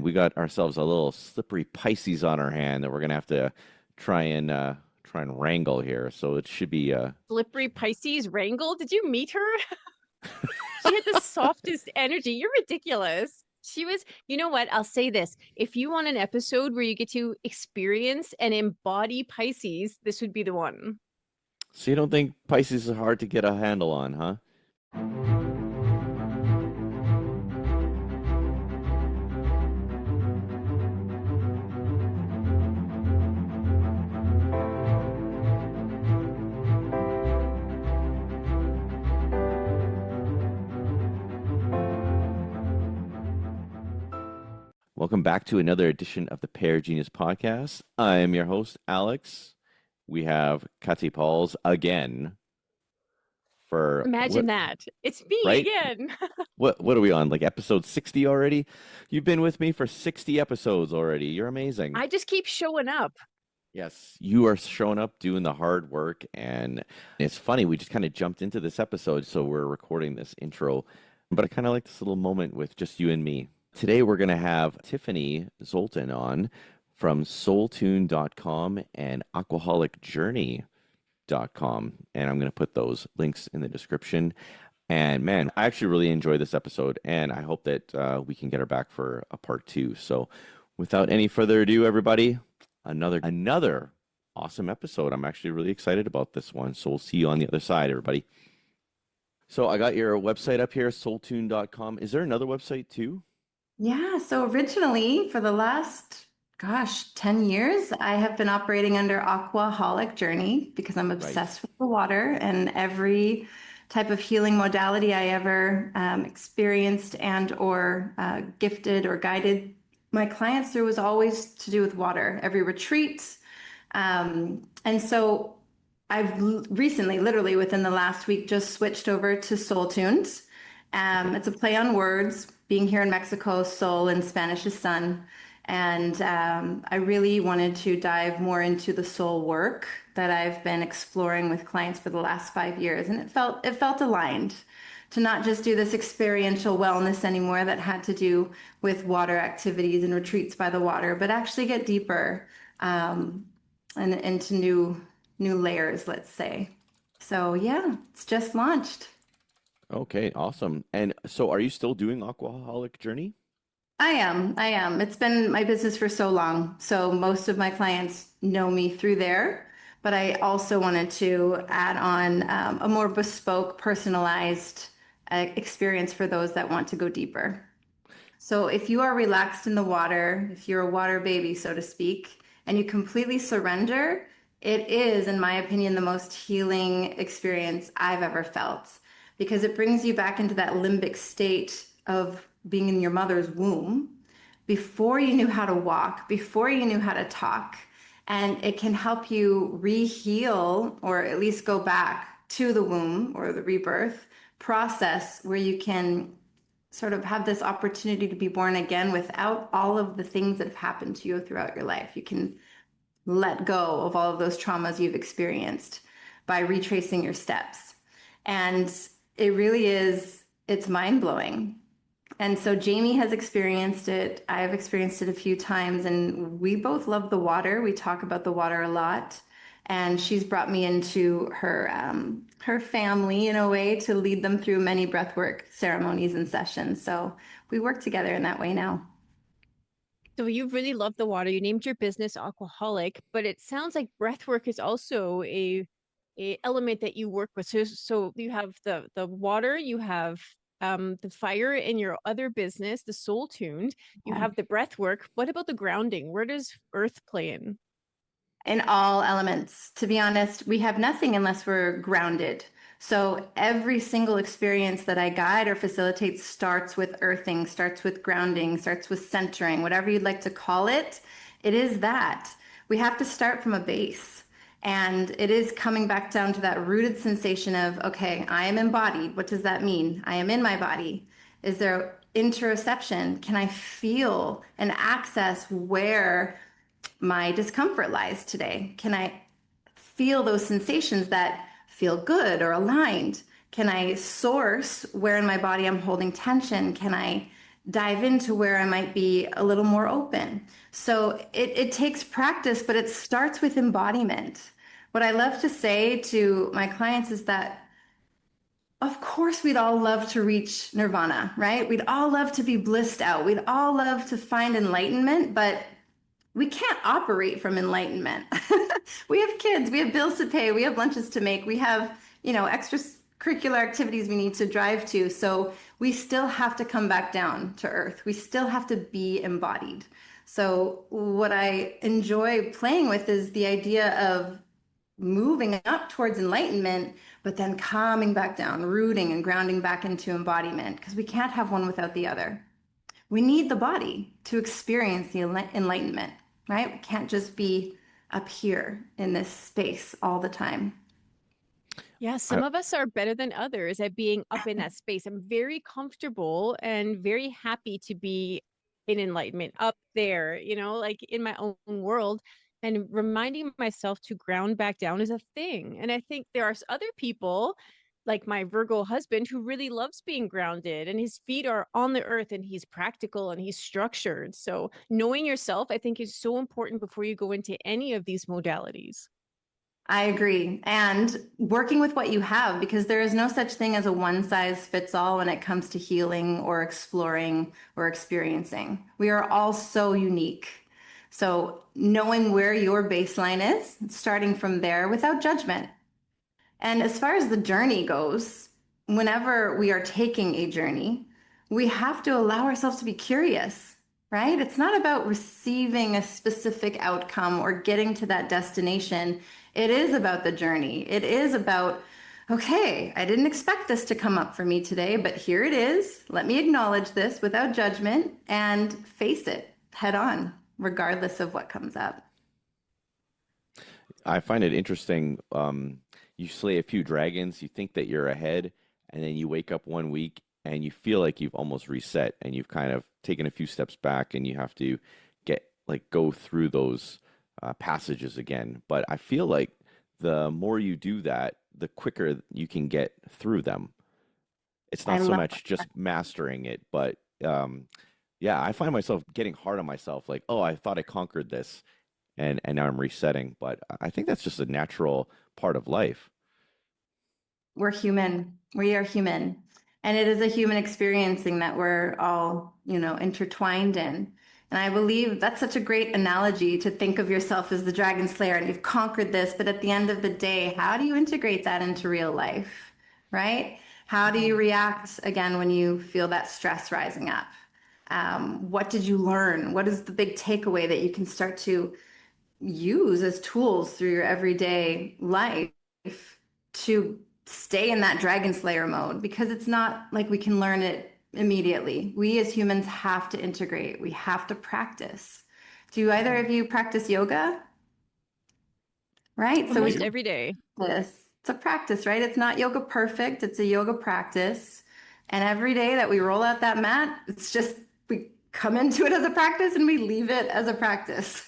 We got ourselves a little slippery Pisces on our hand that we're gonna have to try and wrangle here. So it should be Slippery Pisces Wrangle. Did you meet her? She had the softest energy. You're ridiculous. She was, you know what? I'll say this. If you want an episode where you get to experience and embody Pisces, this would be the one. so you don't think Pisces is hard to get a handle on, huh? Welcome back to another edition of the Pear Genius Podcast. I am your host, Alex. We have Katy Pauls again for Imagine what, that. It's me right? again. What are we on? Like episode 60 already? You've been with me for 60 episodes already. You're amazing. I just keep showing up. Yes, you are showing up doing the hard work. And it's funny, we just kind of jumped into this episode, so we're recording this intro. But I kind of like this little moment with just you and me. Today we're going to have Tiffany Zoldan on from soultune.com and aquaholicjourney.com. And I'm going to put those links in the description. And man, I actually really enjoyed this episode, and I hope that we can get her back for a part two. So without any further ado, everybody, another awesome episode. I'm actually really excited about this one. So we'll see you on the other side, everybody. So I got your website up here, soultune.com. Is there another website too? Yeah, so originally for the last, 10 years, I have been operating under Aquaholic Journey because I'm Right. obsessed with the water and every type of healing modality I ever experienced and or gifted or guided my clients through was always to do with water. Every retreat. And so recently, literally within the last week, just switched over to Soul Tunes. It's a play on words. Being here in Mexico, soul in Spanish is sun. And I really wanted to dive more into the soul work that I've been exploring with clients for the last 5 years. And it felt aligned to not just do this experiential wellness anymore that had to do with water activities and retreats by the water, but actually get deeper and into new layers, let's say. So yeah, it's just launched. Okay, awesome. And so are you still doing Aquaholic Journey? I am. I am. It's been my business for so long. So most of my clients know me through there. But I also wanted to add on a more bespoke, personalized experience for those that want to go deeper. So if you are relaxed in the water, if you're a water baby, so to speak, and you completely surrender, it is, in my opinion, the most healing experience I've ever felt because it brings you back into that limbic state of being in your mother's womb before you knew how to walk, before you knew how to talk. And it can help you re-heal or at least go back to the womb or the rebirth process where you can sort of have this opportunity to be born again without all of the things that have happened to you throughout your life. You can let go of all of those traumas you've experienced by retracing your steps. And it really is, it's mind blowing. And so Jamie has experienced it. I've experienced it a few times, and we both love the water. We talk about the water a lot. And she's brought me into her family in a way to lead them through many breathwork ceremonies and sessions. So we work together in that way now. So you really love the water. You named your business Aquaholic, but it sounds like breath work is also a element that you work with. So you have the water, you have the fire in your other business, the Soul Tuned, you have the breath work. What about the grounding? Where does earth play in? In all elements. To be honest, we have nothing unless we're grounded. So every single experience that I guide or facilitate starts with earthing, starts with grounding, starts with centering, whatever you'd like to call it. It is that. We have to start from a base. And it is coming back down to that rooted sensation of, okay, I am embodied. What does that mean? I am in my body. Is there interoception? Can I feel and access where my discomfort lies today? Can I feel those sensations that feel good or aligned? Can I source where in my body I'm holding tension? Can I dive into where I might be a little more open. So it takes practice, but it starts with embodiment. What I love to say to my clients is that, of course, we'd all love to reach nirvana, right? We'd all love to be blissed out. We'd all love to find enlightenment, but we can't operate from enlightenment. We have kids, we have bills to pay, we have lunches to make, we have, extracurricular activities we need to drive to. So we still have to come back down to earth. We still have to be embodied. So what I enjoy playing with is the idea of moving up towards enlightenment, but then calming back down, rooting and grounding back into embodiment, because we can't have one without the other. We need the body to experience the enlightenment, right? We can't just be up here in this space all the time. Yeah, some of us are better than others at being up in that space. I'm very comfortable and very happy to be in enlightenment up there, like in my own world. And reminding myself to ground back down is a thing. And I think there are other people, like my Virgo husband, who really loves being grounded and his feet are on the earth and he's practical and he's structured. So knowing yourself, I think, is so important before you go into any of these modalities. I agree. And working with what you have, because there is no such thing as a one size fits all when it comes to healing or exploring or experiencing. We are all so unique. So knowing where your baseline is, starting from there without judgment. And as far as the journey goes, whenever we are taking a journey, we have to allow ourselves to be curious, right? It's not about receiving a specific outcome or getting to that destination. It is about the journey. It is about, okay, I didn't expect this to come up for me today, but here it is. Let me acknowledge this without judgment and face it head on, regardless of what comes up. I find it interesting. You slay a few dragons, you think that you're ahead, and then you wake up one week and you feel like you've almost reset and you've kind of taken a few steps back and you have to go through those passages again. But I feel like the more you do that, the quicker you can get through them. It's I not so love much just mastering it, but yeah, I find myself getting hard on myself, like, oh, I thought I conquered this, and now I'm resetting. But I think that's just a natural part of life. We're human. We are human. And it is a human experiencing that we're all, intertwined in. And I believe that's such a great analogy to think of yourself as the dragon slayer and you've conquered this. But at the end of the day, how do you integrate that into real life? Right? How do you react again when you feel that stress rising up? What did you learn? What is the big takeaway that you can start to use as tools through your everyday life to stay in that dragon slayer mode? Because it's not like we can learn it immediately. We as humans have to integrate. We have to practice. Do either of you practice yoga? Right? So Almost we every day. practice. It's a practice, right? It's not yoga perfect. It's a yoga practice. And every day that we roll out that mat, it's just we come into it as a practice and we leave it as a practice.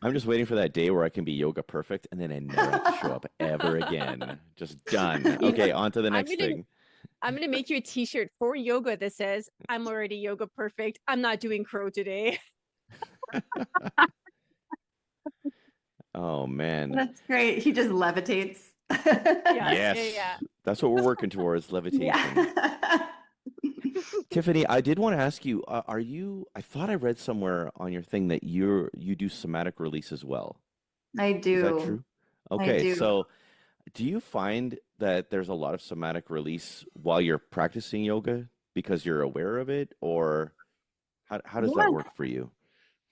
I'm just waiting for that day where I can be yoga perfect and then I never have to show up ever again. Just done. Okay, on to the next thing. I'm gonna make you a t-shirt for yoga that says, I'm already yoga perfect. I'm not doing crow today. Oh man. That's great. He just levitates. Yes. Yeah. That's what we're working towards, levitation. Yeah. Tiffany, I did want to ask you, I thought I read somewhere on your thing that you do somatic release as well. I Is that do. true? I Okay, do. so do you find that there's a lot of somatic release while you're practicing yoga because you're aware of it, or how does that Yes. work for you?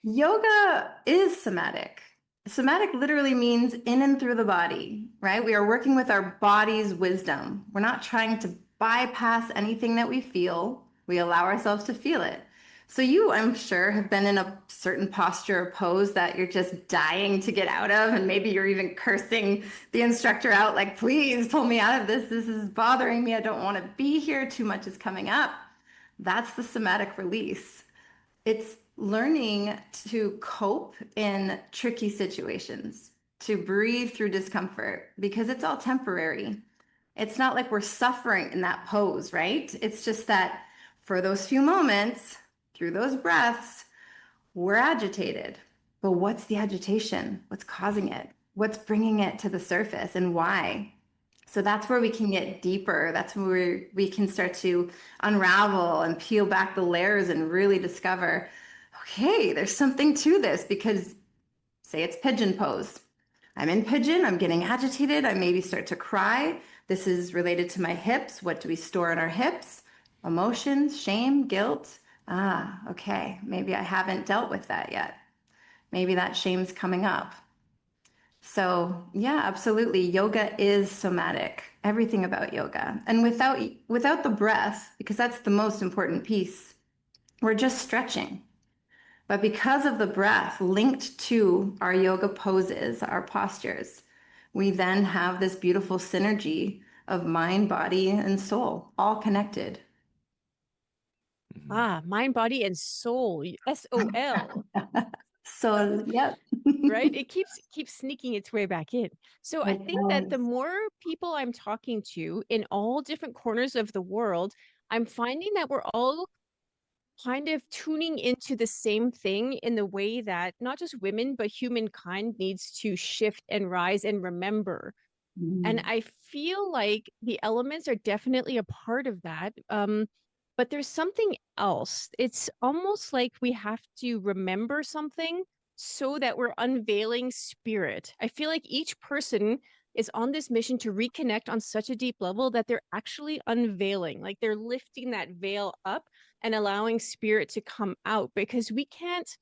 Yoga is somatic. Somatic literally means in and through the body, right? We are working with our body's wisdom. We're not trying to bypass anything that we feel. We allow ourselves to feel it. So you, I'm sure, have been in a certain posture or pose that you're just dying to get out of, and maybe you're even cursing the instructor out, like, please pull me out of this. This is bothering me. I don't want to be here. Too much is coming up. That's the somatic release. It's learning to cope in tricky situations, to breathe through discomfort, because it's all temporary. It's not like we're suffering in that pose, right? It's just that for those few moments, through those breaths, we're agitated. But what's the agitation? What's causing it? What's bringing it to the surface and why? So that's where we can get deeper. That's where we can start to unravel and peel back the layers and really discover, okay, there's something to this because say it's pigeon pose. I'm in pigeon, I'm getting agitated, I maybe start to cry. This is related to my hips. What do we store in our hips? Emotions, shame, guilt. Ah, okay, maybe I haven't dealt with that yet. Maybe that shame's coming up. So, yeah, absolutely. Yoga is somatic. Everything about yoga. And without the breath, because that's the most important piece, we're just stretching. But because of the breath linked to our yoga poses, our postures, we then have this beautiful synergy of mind, body, and soul all connected. Ah, mind, body, and soul. SOL. So, yep. Right? It keeps sneaking its way back in. So I It think that the does. more people I'm talking to in all different corners of the world, I'm finding that we're all kind of tuning into the same thing in the way that not just women, but humankind needs to shift and rise and remember. And Mm. I feel like the elements are definitely a part of that. But there's something else. It's almost like we have to remember something so that we're unveiling spirit. I feel like each person is on this mission to reconnect on such a deep level that they're actually unveiling, like they're lifting that veil up and allowing spirit to come out because we can't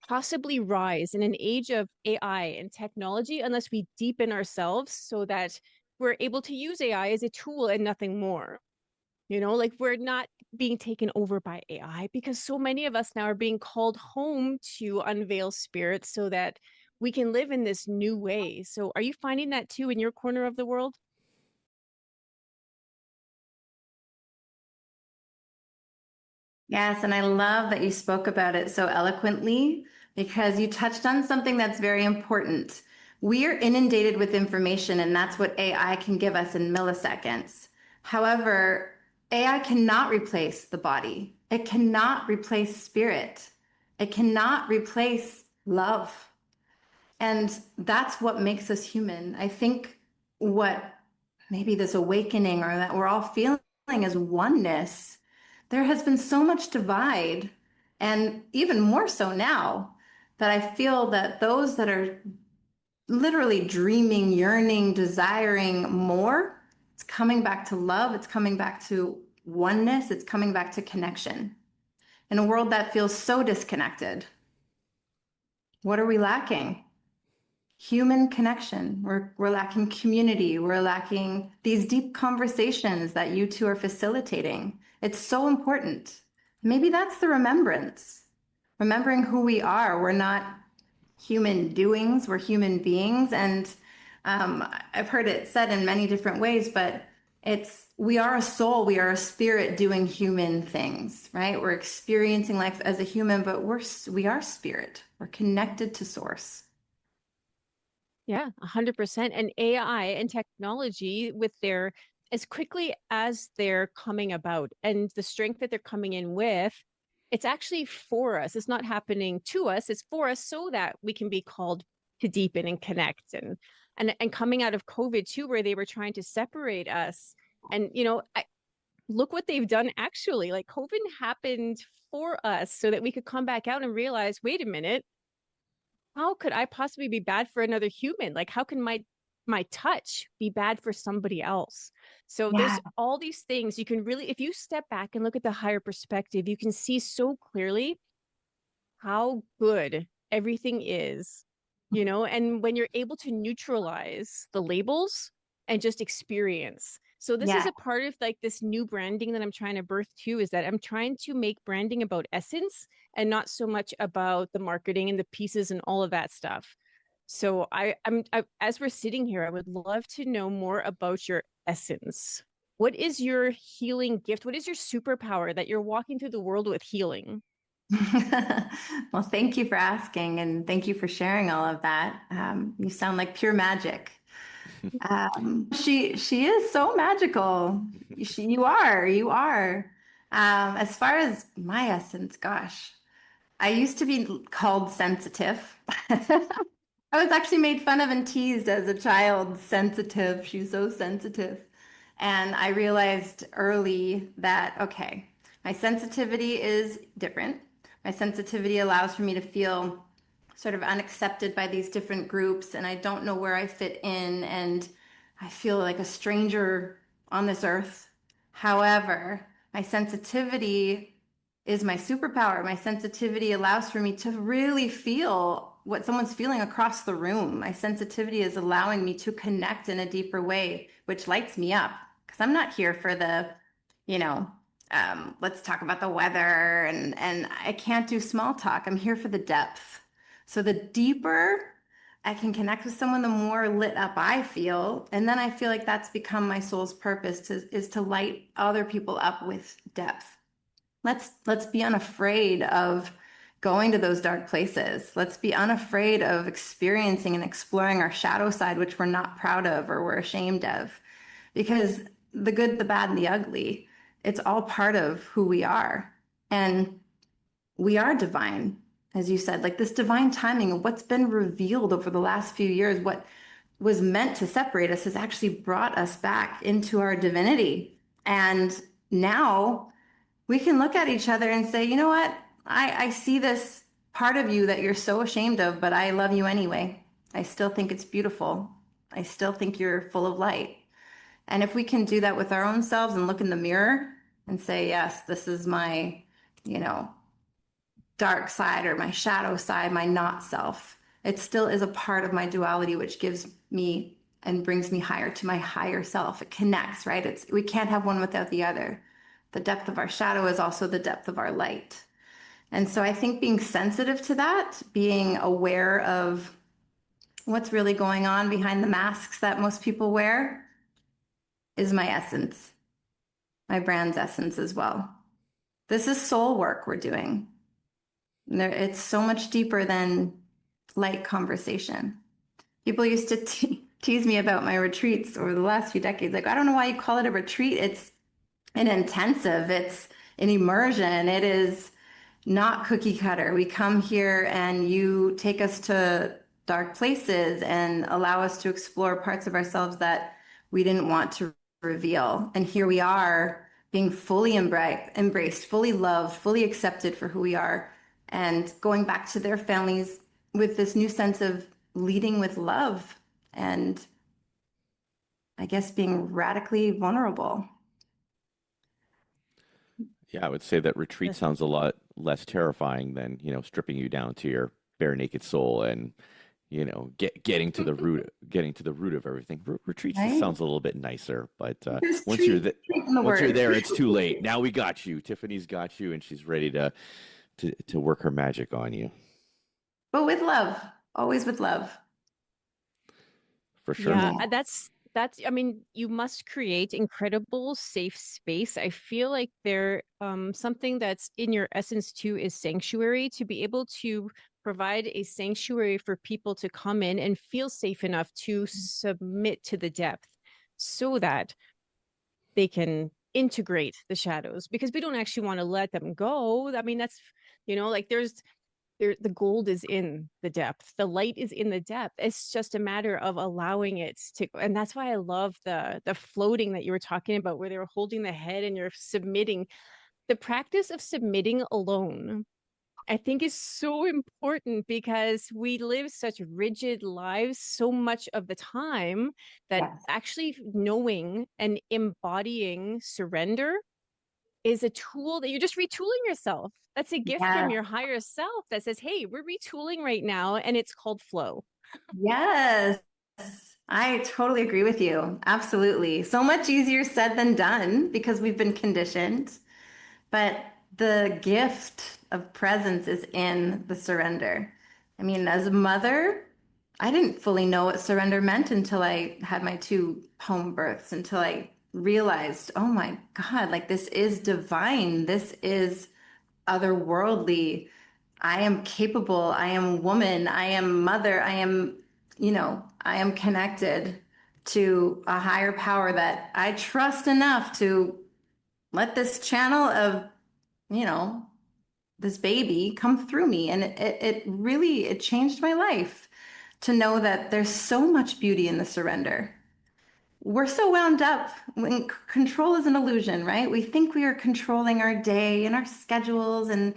possibly rise in an age of AI and technology unless we deepen ourselves so that we're able to use AI as a tool and nothing more. You know, like we're not being taken over by AI because so many of us now are being called home to unveil spirit so that we can live in this new way. So, are you finding that too in your corner of the world? Yes, and I love that you spoke about it so eloquently because you touched on something that's very important. We are inundated with information, and that's what AI can give us in milliseconds. However, AI cannot replace the body, it cannot replace spirit, it cannot replace love. And that's what makes us human. I think what maybe this awakening or that we're all feeling is oneness. There has been so much divide, and even more so now, that I feel that those that are literally dreaming, yearning, desiring more, it's coming back to love, it's coming back to oneness, it's coming back to connection. In a world that feels so disconnected, what are we lacking? Human connection. We're lacking community. We're lacking these deep conversations that you two are facilitating. It's so important. Maybe that's the remembrance. Remembering who we are. We're not human doings, we're human beings. And I've heard it said in many different ways, but it's we are a soul, we are a spirit doing human things, right? We're experiencing life as a human, but we are spirit. We're connected to source. Yeah, 100%. And AI and technology with their, as quickly as they're coming about and the strength that they're coming in with, it's actually for us. It's not happening to us. It's for us so that we can be called to deepen and connect and coming out of COVID too, where they were trying to separate us. And look what they've done actually. Like COVID happened for us so that we could come back out and realize, wait a minute, how could I possibly be bad for another human? Like, how can my touch be bad for somebody else? So Yeah. there's all these things you can really, if you step back and look at the higher perspective, you can see so clearly how good everything is, and when you're able to neutralize the labels and just experience. So this is Yeah. a part of like this new branding that I'm trying to birth too, is that I'm trying to make branding about essence and not so much about the marketing and the pieces and all of that stuff. So as we're sitting here, I would love to know more about your essence. What is your healing gift? What is your superpower that you're walking through the world with healing? Well, thank you for asking and thank you for sharing all of that. You sound like pure magic. She is so magical. You are. As far as my essence, gosh, I used to be called sensitive. I was actually made fun of and teased as a child, sensitive. She's so sensitive. And I realized early that, okay, my sensitivity is different. My sensitivity allows for me to feel sort of unaccepted by these different groups, and I don't know where I fit in, and I feel like a stranger on this earth. However, my sensitivity is my superpower. My sensitivity allows for me to really feel what someone's feeling across the room. My sensitivity is allowing me to connect in a deeper way, which lights me up because I'm not here for the, you know, let's talk about the weather and I can't do small talk. I'm here for the depth. So the deeper I can connect with someone, the more lit up I feel. And then I feel like that's become my soul's purpose is to light other people up with depth. Let's be unafraid of going to those dark places. Let's be unafraid of experiencing and exploring our shadow side, which we're not proud of or we're ashamed of. Because the good, the bad, and the ugly, it's all part of who we are. And we are divine, as you said, like this divine timing of what's been revealed over the last few years, what was meant to separate us has actually brought us back into our divinity. And now we can look at each other and say, you know what? I see this part of you that you're so ashamed of, but I love you anyway. I still think it's beautiful. I still think you're full of light. And if we can do that with our own selves and look in the mirror and say, yes, this is my, you know, dark side or my shadow side, my not self, it still is a part of my duality, which gives me and brings me higher to my higher self. It connects, right? We can't have one without the other. The depth of our shadow is also the depth of our light. And so I think being sensitive to that, being aware of what's really going on behind the masks that most people wear is my essence, my brand's essence as well. This is soul work we're doing. It's so much deeper than light conversation. People used to tease me about my retreats over the last few decades. Like, I don't know why you call it a retreat. It's an intensive, it's an immersion. It is not cookie cutter. We come here and you take us to dark places and allow us to explore parts of ourselves that we didn't want to reveal. And here we are being fully embraced, fully loved, fully accepted for who we are, and going back to their families with this new sense of leading with love and I guess being radically vulnerable. Yeah, I would say that retreat sounds a lot less terrifying than, stripping you down to your bare naked soul and, getting to the root of everything. Retreats just Right? sounds a little bit nicer, but There's once you're treat in the once you're word. there, it's too late. Now we got you. Tiffany's got you, and she's ready to work her magic on you But with love, always with love. for sure. Yeah, Yeah. that's I mean, you must create incredible safe space. I feel like there something that's in your essence too is sanctuary, to be able to provide a sanctuary for people to come in and feel safe enough to submit to the depth so that they can integrate the shadows, because we don't actually want to let them go. I mean, that's, like the gold is in the depth, the light is in the depth. It's just a matter of allowing it to, and that's why I love the floating that you were talking about, where they were holding the head and you're submitting. The practice of submitting alone, I think, is so important, because we live such rigid lives so much of the time that Yes. actually knowing and embodying surrender is a tool that you're just retooling yourself. That's a gift from Yes. your higher self that says, hey, we're retooling right now, and it's called flow. Yes. I totally agree with you. Absolutely. So much easier said than done because we've been conditioned. But the gift of presence is in the surrender. I mean, as a mother, I didn't fully know what surrender meant until I had my two home births, until I realized, oh my God, like this is divine. This is otherworldly. I am capable. I am woman. I am mother. I am connected to a higher power that I trust enough to let this channel of, you know, this baby come through me. And it really, it changed my life to know that there's so much beauty in the surrender. We're so wound up when control is an illusion, right? We think we are controlling our day and our schedules and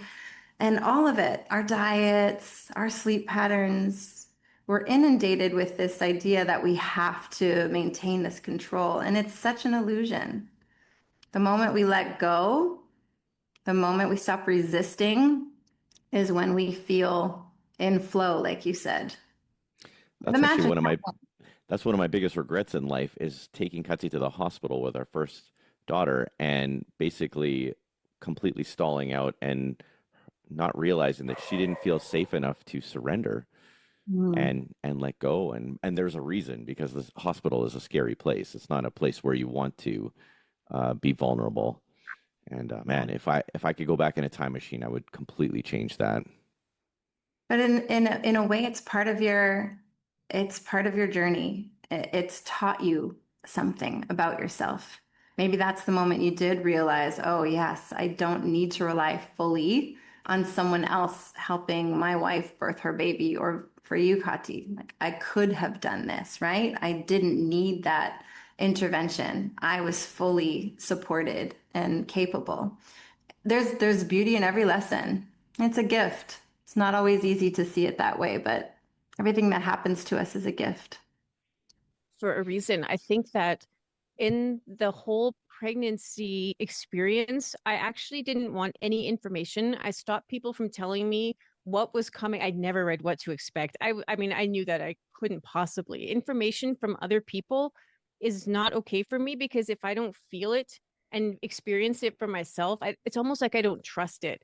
all of it, our diets, our sleep patterns. We're inundated with this idea that we have to maintain this control, and it's such an illusion. The moment we let go, the moment we stop resisting, is when we feel in flow, like you said. The That's actually magic one of my happens. that's one of my biggest regrets in life is taking Cutsy to the hospital with our first daughter and basically completely stalling out and not realizing that she didn't feel safe enough to surrender Mm. and let go. And there's a reason because the hospital is a scary place. It's not a place where you want to be vulnerable. And man, if I could go back in a time machine, I would completely change that. But in a way, it's part of your journey. It's taught you something about yourself. Maybe that's the moment you did realize, oh yes, I don't need to rely fully on someone else helping my wife birth her baby, or for you, Kati, like I could have done this, right? I didn't need that intervention. I was fully supported and capable. There's beauty in every lesson. It's a gift. It's not always easy to see it that way, but everything that happens to us is a gift. For a reason. I think that in the whole pregnancy experience, I actually didn't want any information. I stopped people from telling me what was coming. I'd never read What to Expect. I mean, I knew that I couldn't possibly. Information from other people is not okay for me because if I don't feel it and experience it for myself, it's almost like I don't trust it.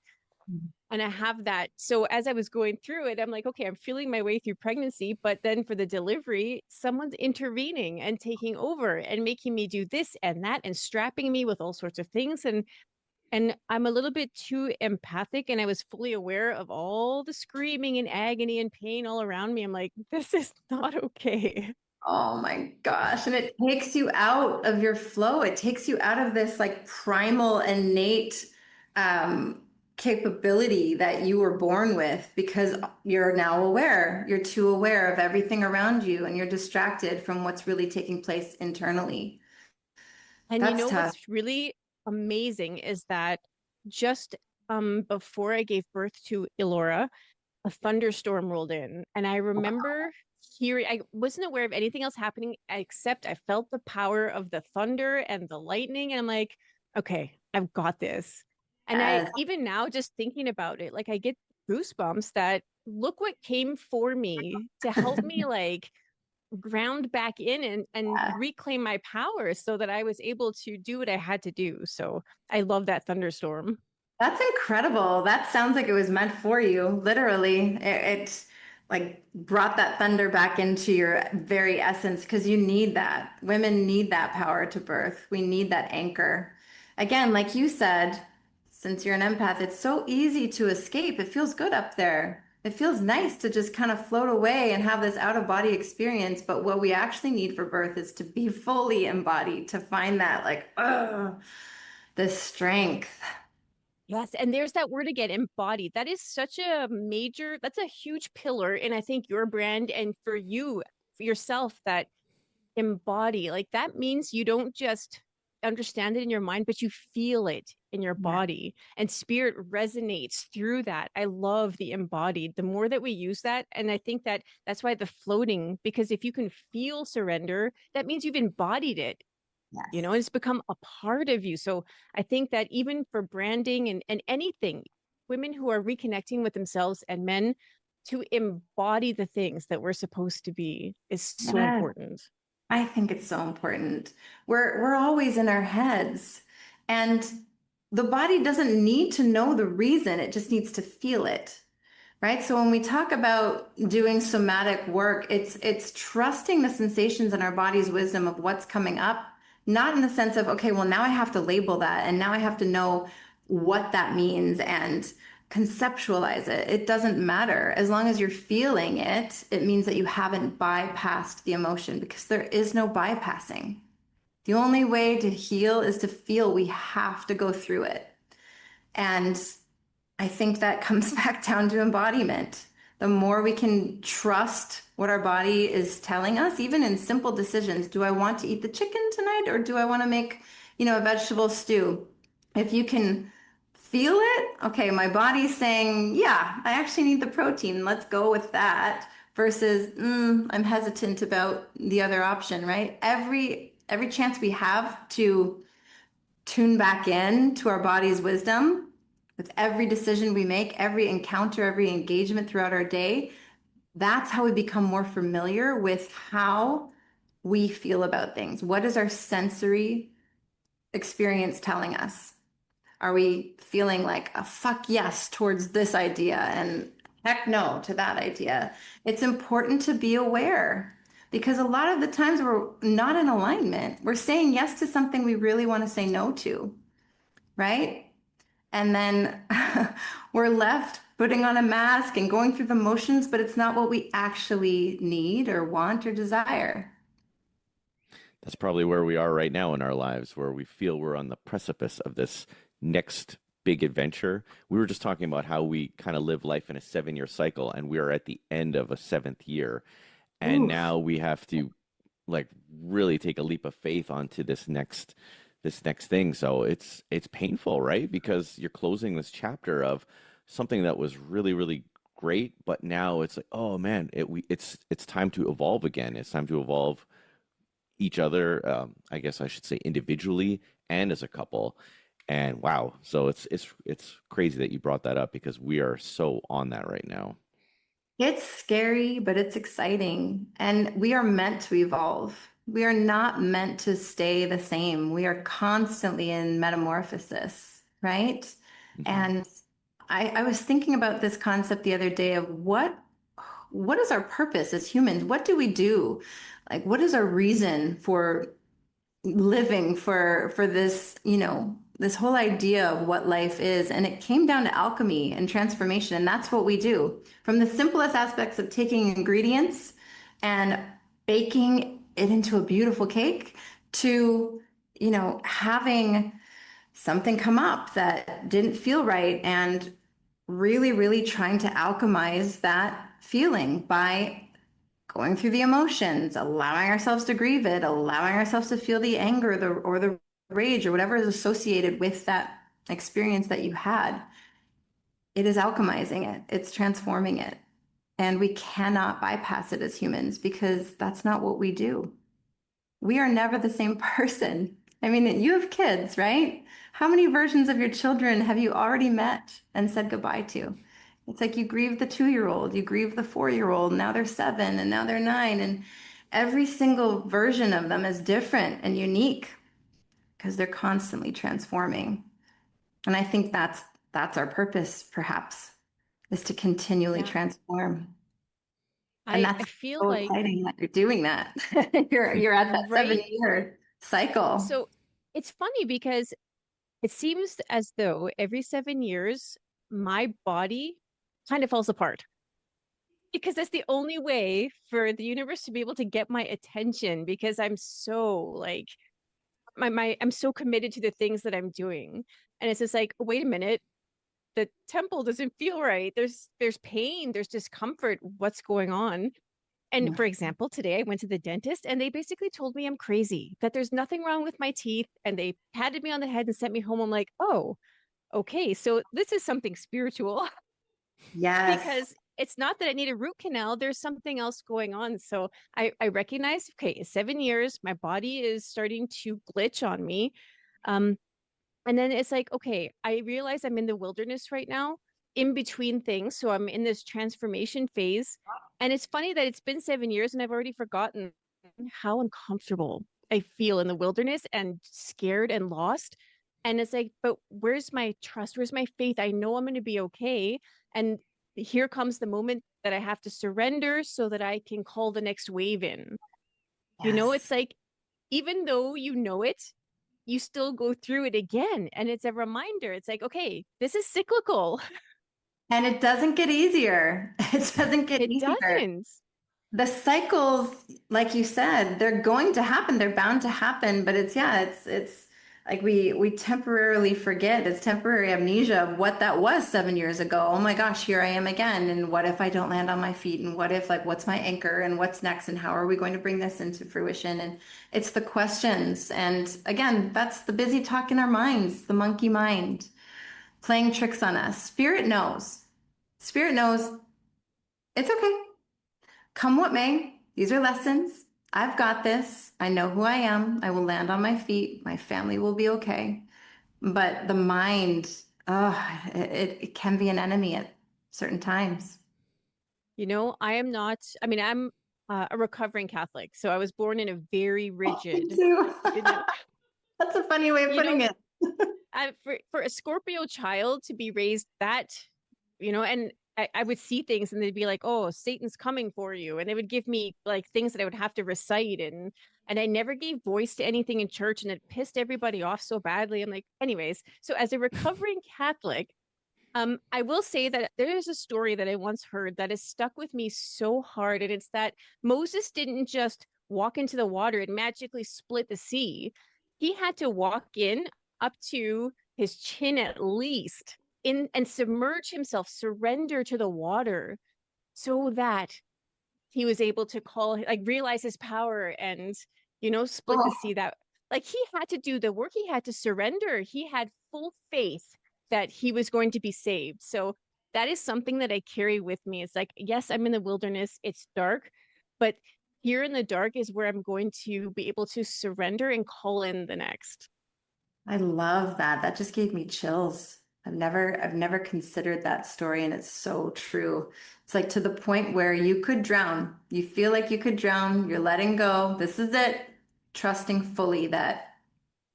And I have that. So as I was going through it, I'm like, okay, I'm feeling my way through pregnancy, but then for the delivery, someone's intervening and taking over and making me do this and that and strapping me with all sorts of things. And I'm a little bit too empathic, and I was fully aware of all the screaming and agony and pain all around me. I'm like, this is not okay. Oh my gosh. And it takes you out of your flow. It takes you out of this like primal, innate um, capability that you were born with because you're now aware. You're too aware of everything around you and you're distracted from what's really taking place internally. And you That's know tough. what's really amazing is that just before I gave birth to Elora, a thunderstorm rolled in. And I remember hearing, I wasn't aware of anything else happening except I felt the power of the thunder and the lightning. And I'm like, okay, I've got this. And I, Yes. even now, just thinking about it, like I get goosebumps that look what came for me to help me like ground back in and reclaim my power so that I was able to do what I had to do. So I love that thunderstorm. That's incredible. That sounds like it was meant for you. Literally, it like brought that thunder back into your very essence because you need that. Women need that power to birth. We need that anchor. Again, like you said, since you're an empath, it's so easy to escape. It feels good up there. It feels nice to just kind of float away and have this out of body experience. But what we actually need for birth is to be fully embodied, to find that like, the strength. Yes, and there's that word again, embodied. That is such a major, that's a huge pillar in I think your brand and for you, for yourself, that embody. Like that means you don't just understand it in your mind, but you feel it in your Yeah. body and spirit resonates through that. I love the embodied. The more that we use that, and I think that that's why the floating, because if you can feel surrender, that means you've embodied it, and Yes. it's become a part of you. So I think that even for branding and anything, women who are reconnecting with themselves and men to embody the things that we're supposed to be is so Yes. important. I think it's so important. We're always in our heads, and the body doesn't need to know the reason, it just needs to feel it. Right? So when we talk about doing somatic work, it's trusting the sensations in our body's wisdom of what's coming up, not in the sense of, okay, well, now I have to label that and now I have to know what that means and conceptualize it. It doesn't matter. As long as you're feeling it, it means that you haven't bypassed the emotion because there is no bypassing. The only way to heal is to feel. We have to go through it. And I think that comes back down to embodiment. The more we can trust what our body is telling us, even in simple decisions, do I want to eat the chicken tonight or do I want to make, a vegetable stew? If you can feel it, okay, my body's saying, yeah, I actually need the protein. Let's go with that. Versus, I'm hesitant about the other option, right? Every chance we have to tune back in to our body's wisdom with every decision we make, every encounter, every engagement throughout our day, that's how we become more familiar with how we feel about things. What is our sensory experience telling us? Are we feeling like a fuck yes towards this idea and heck no to that idea? It's important to be aware because a lot of the times we're not in alignment. We're saying yes to something we really want to say no to, right? And then we're left putting on a mask and going through the motions, but it's not what we actually need or want or desire. That's probably where we are right now in our lives, where we feel we're on the precipice of this next big adventure. We were just talking about how we kind of live life in a 7-year cycle, and we are at the end of a seventh year. And Oof. now we have to like really take a leap of faith onto this next thing. So it's painful, right? Because you're closing this chapter of something that was really, really great, but now it's like, oh man, it's time to evolve again. It's time to evolve each other, I guess I should say individually and as a couple. And wow, so it's crazy that you brought that up because we are so on that right now. It's scary, but it's exciting. And we are meant to evolve. We are not meant to stay the same. We are constantly in metamorphosis, right? Hmm. And I was thinking about this concept the other day of what is our purpose as humans? What do we do? Like, what is our reason for living for this, this whole idea of what life is? And it came down to alchemy and transformation, and that's what we do. From the simplest aspects of taking ingredients and baking it into a beautiful cake to, having something come up that didn't feel right and really, really trying to alchemize that feeling by going through the emotions, allowing ourselves to grieve it, allowing ourselves to feel the anger or the rage or whatever is associated with that experience that you had. It is alchemizing it, it's transforming it. And we cannot bypass it as humans because that's not what we do. We are never the same person. I mean, you have kids, right? How many versions of your children have you already met and said goodbye to? It's like you grieve the 2-year-old, you grieve the 4-year-old, now they're 7 and now they're 9. And every single version of them is different and unique because they're constantly transforming. And I think that's our purpose, perhaps, is to continually Yeah. transform. And I that's feel so like exciting that you're doing that. You're at that right. 7-year cycle. So it's funny because it seems as though every 7 years, my body kind of falls apart because that's the only way for the universe to be able to get my attention because I'm so like I'm so committed to the things that I'm doing. And it's just like, wait a minute, the temple doesn't feel right. There's pain, there's discomfort. What's going on? And for example, today I went to the dentist and they basically told me I'm crazy, that there's nothing wrong with my teeth. And they patted me on the head and sent me home. I'm like, oh, okay. So this is something spiritual Yes. because it's not that I need a root canal. There's something else going on. So I recognize, okay, 7 years, my body is starting to glitch on me. Um, and then it's like, okay, I realize I'm in the wilderness right now, in between things. So I'm in this transformation phase. And it's funny that it's been 7 years and I've already forgotten how uncomfortable I feel in the wilderness and scared and lost. And it's like, but where's my trust? Where's my faith? I know I'm going to be okay. And here comes the moment that I have to surrender so that I can call the next wave in. It's Yes. like, even though you know it, you still go through it again. And it's a reminder. It's like, okay, this is cyclical. And it doesn't get easier. It doesn't get It easier. doesn't. the cycles, like you said, they're going to happen. They're bound to happen. But it's like we temporarily forget. It's temporary amnesia of what that was 7 years ago. Oh my gosh, here I am again. And what if I don't land on my feet? And what if, like, what's my anchor? And what's next? And how are we going to bring this into fruition? And it's the questions. And again, that's the busy talk in our minds, the monkey mind playing tricks on us. Spirit knows. Spirit knows it's okay. Come what may, these are lessons. I've got this. I know who I am. I will land on my feet. My family will be okay. But the mind, it can be an enemy at certain times. You know, I am not, I mean, I'm a recovering Catholic. So I was born in a very Me rigid, too. you know, That's a funny way of you putting know, it. for a Scorpio child to be raised that, and I would see things and they'd be like, "Oh, Satan's coming for you," and they would give me like things that I would have to recite, and I never gave voice to anything in church, and it pissed everybody off so badly. I'm like, anyways, so as a recovering Catholic, I will say that there is a story that I once heard that has stuck with me so hard, and it's that Moses didn't just walk into the water and magically split the sea. He had to walk in up to his chin at least in and submerge himself, surrender to the water so that he was able to realize his power and split the Oh, sea. That like he had to do the work, he had to surrender, he had full faith that he was going to be saved. So that is something that I carry with me. It's like, yes, I'm in the wilderness, it's dark, but here in the dark is where I'm going to be able to surrender and call in the next. I love that. That just gave me chills. I've never considered that story, and it's so true. It's like to the point where you could drown. You feel like you could drown. You're letting go. This is it. Trusting fully that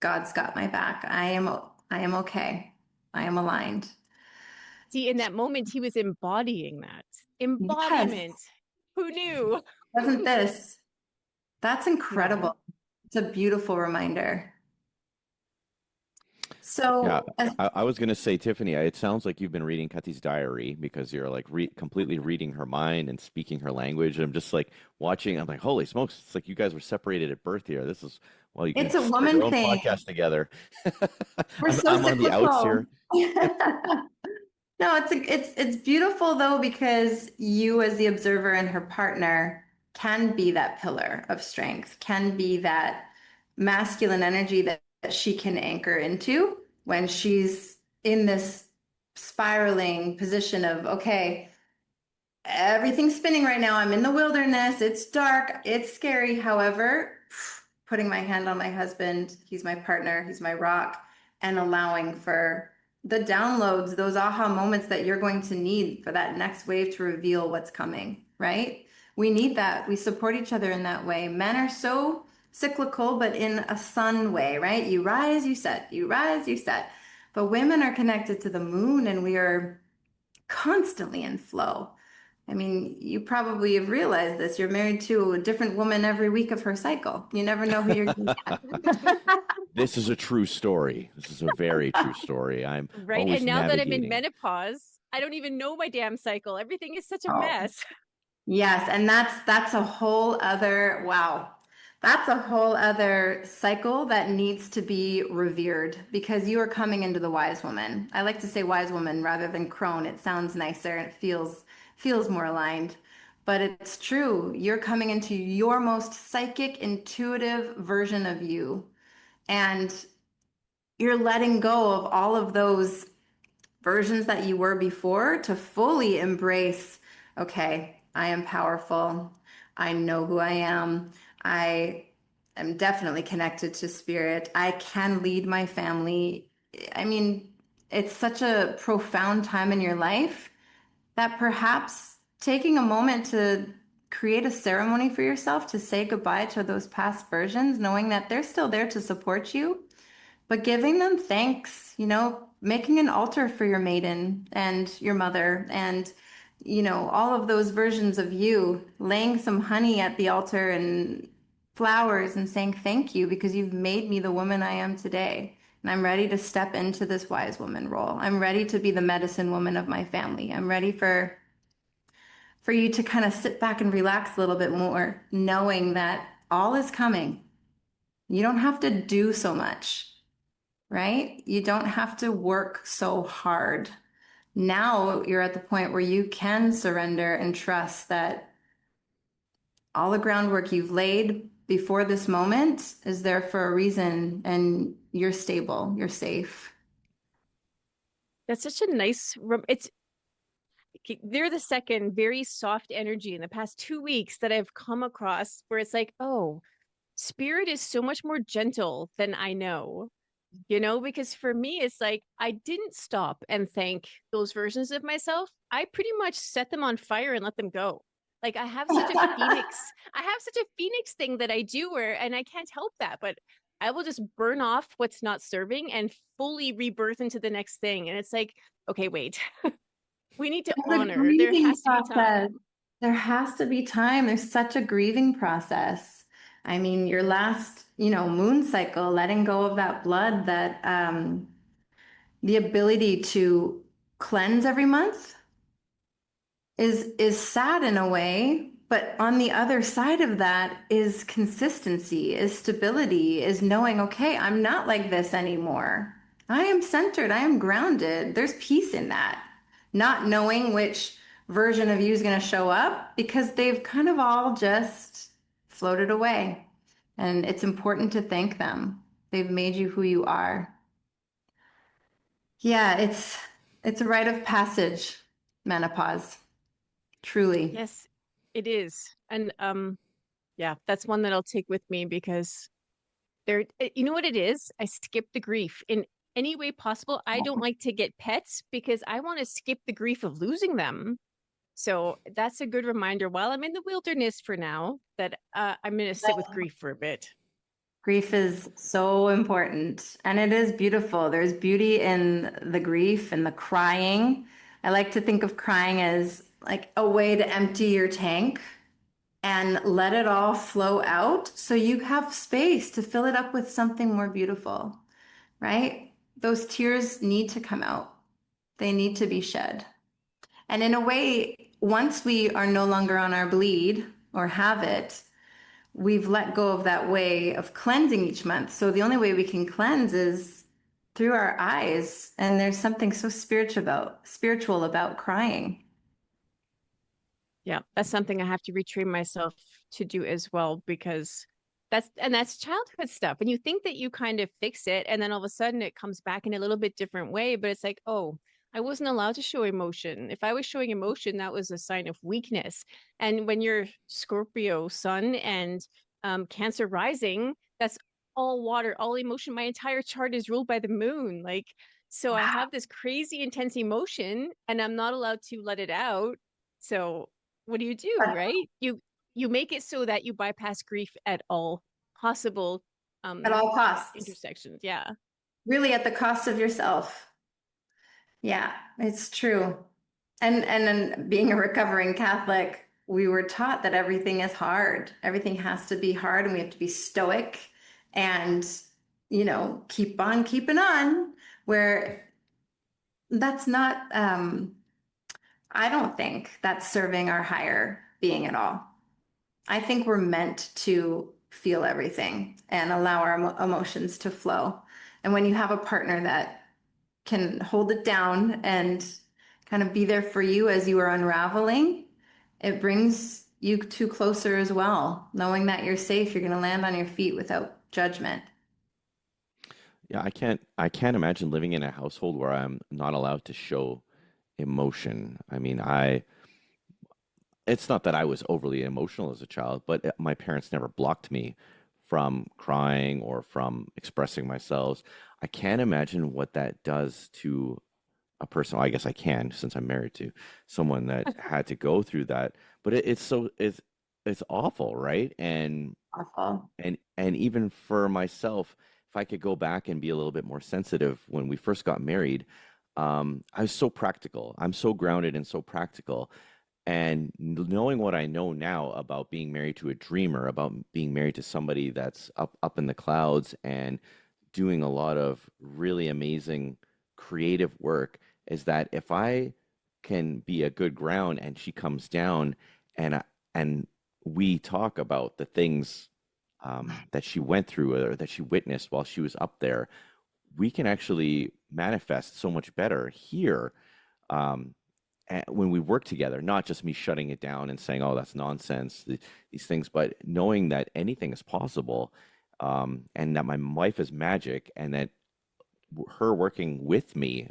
God's got my back. I am okay. I am aligned. See, in that moment he was embodying that Yes. embodiment. Who knew? Wasn't this? That's Yeah. incredible. It's a beautiful reminder. Yeah, So, as I was gonna say, Tiffany, it sounds like you've been reading Kathy's diary because you're like completely reading her mind and speaking her language. And I'm just like watching. I'm like, holy smokes! It's like you guys were separated at birth here. This is well, you can it's a start your woman own thing. podcast together. We're I'm so I'm on the outs cyclical. here. No, it's beautiful though because you as the observer and her partner can be that pillar of strength, can be that masculine energy that she can anchor into when she's in this spiraling position of, okay, everything's spinning right now. I'm in the wilderness. It's dark. It's scary. However, putting my hand on my husband, he's my partner, he's my rock, and allowing for the downloads, those aha moments that you're going to need for that next wave to reveal what's coming, right? We need that. We support each other in that way. Men are so cyclical, but in a sun way, right? You rise, you set, you rise, you set. But women are connected to the moon and we are constantly in flow. I mean, you probably have realized this. You're married to a different woman every week of her cycle. You never know who you're going to get. This is a true story. This is a very true story. I'm Right. And always now that I'm in navigating. menopause, I don't even know my damn cycle. Everything is such a Oh, mess. yes, and that's a whole other wow. That's a whole other cycle that needs to be revered because you are coming into the wise woman. I like to say wise woman rather than crone. It sounds nicer and it feels more aligned. But it's true. You're coming into your most psychic, intuitive version of you. And you're letting go of all of those versions that you were before to fully embrace, okay, I am powerful. I know who I am. I am definitely connected to spirit. I can lead my family. I mean, it's such a profound time in your life that perhaps taking a moment to create a ceremony for yourself to say goodbye to those past versions, knowing that they're still there to support you but giving them thanks, making an altar for your maiden and your mother and, all of those versions of you, laying some honey at the altar and flowers and saying thank you because you've made me the woman I am today. And I'm ready to step into this wise woman role. I'm ready to be the medicine woman of my family. I'm ready for for you to kind of sit back and relax a little bit more, knowing that all is coming. You don't have to do so much, right? You don't have to work so hard. Now you're at the point where you can surrender and trust that all the groundwork you've laid before this moment is there for a reason, and you're stable, you're safe. That's such a nice, it's, they're the second very soft energy in the past 2 weeks that I've come across where it's like, oh, spirit is so much more gentle than I know. Because for me, it's like I didn't stop and thank those versions of myself. I pretty much set them on fire and let them go. Like I have such a phoenix thing that I do and I can't help that, but I will just burn off what's not serving and fully rebirth into the next thing. And it's like, okay, wait, we need to There's a honor, there grieving has to be process. time. There has to be time. There's such a grieving process. I mean, your last, moon cycle, letting go of that blood, that the ability to cleanse every month is sad in a way, but on the other side of that is consistency, is stability, is knowing, okay, I'm not like this anymore. I am centered, I am grounded. There's peace in that. Not knowing which version of you is going to show up because they've kind of all just floated away. And it's important to thank them. They've made you who you are. Yeah, it's a rite of passage, menopause. Truly. Yes, it is. And yeah, that's one that I'll take with me because you know what it is? I skip the grief in any way possible. I don't like to get pets because I want to skip the grief of losing them. So that's a good reminder while I'm in the wilderness for now that I'm going to sit with grief for a bit. Grief is so important and it is beautiful. There's beauty in the grief and the crying. I like to think of crying as like a way to empty your tank and let it all flow out so you have space to fill it up with something more beautiful, right? Those tears need to come out. They need to be shed. And in a way, once we are no longer on our bleed or have it, we've let go of that way of cleansing each month. So the only way we can cleanse is through our eyes. And there's something so spiritual about crying. Yeah, that's something I have to retrain myself to do as well because that's childhood stuff. And you think that you kind of fix it and then all of a sudden it comes back in a little bit different way, but it's like, oh, I wasn't allowed to show emotion. If I was showing emotion, that was a sign of weakness. And when you're Scorpio sun and Cancer rising, that's all water, all emotion. My entire chart is ruled by the moon. Like, so I Wow. have this crazy intense emotion and I'm not allowed to let it out. So what do, right? You make it so that you bypass grief at all possible At all costs, intersections. Yeah. really at the cost of yourself. Yeah, it's true. And then being a recovering Catholic, we were taught that everything is hard. Everything has to be hard and we have to be stoic and, keep on keeping on, where that's not, I don't think that's serving our higher being at all. I think we're meant to feel everything and allow our emotions to flow. And when you have a partner that can hold it down and kind of be there for you as you are unraveling, it brings you two closer as well, knowing that you're safe, you're going to land on your feet without judgment. Yeah, I can't imagine living in a household where I'm not allowed to show emotion. I mean, it's not that I was overly emotional as a child, but my parents never blocked me from crying or from expressing myself. I can't imagine what that does to a person. Well, I guess I can since I'm married to someone that had to go through that. But it's awful, right? Awful. And even for myself, if I could go back and be a little bit more sensitive when we first got married, I was so practical. I'm so grounded and so practical. And knowing what I know now about being married to a dreamer, about being married to somebody that's up in the clouds and doing a lot of really amazing creative work, is that if I can be a good ground, and she comes down, and we talk about the things that she went through or that she witnessed while she was up there, we can actually manifest so much better here, um, when we work together, not just me shutting it down and saying, "Oh, that's nonsense," these things, but knowing that anything is possible, and that my wife is magic, and that her working with me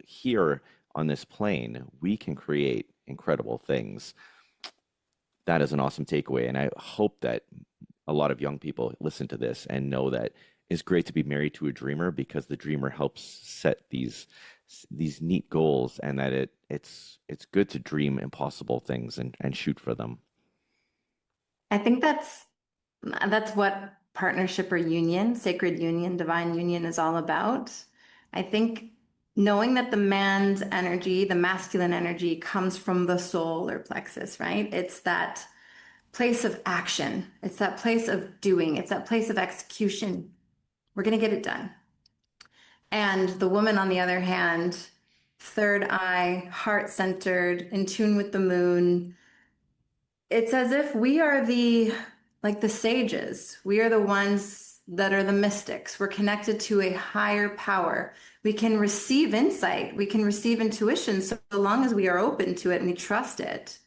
here on this plane, we can create incredible things. That is an awesome takeaway, and I hope that a lot of young people listen to this and know that it's great to be married to a dreamer, because the dreamer helps set these neat goals, and that it's good to dream impossible things and shoot for them. I think that's what partnership or union, sacred union, divine union is all about. I think knowing that the man's energy, the masculine energy, comes from the solar plexus, right? It's that place of action. It's that place of doing. It's that place of execution. We're going to get it done. And the woman, on the other hand, third eye, heart centered, in tune with the moon. It's as if we are like the sages. We are the ones that are the mystics. We're connected to a higher power. We can receive insight. We can receive intuition so long as we are open to it and we trust it.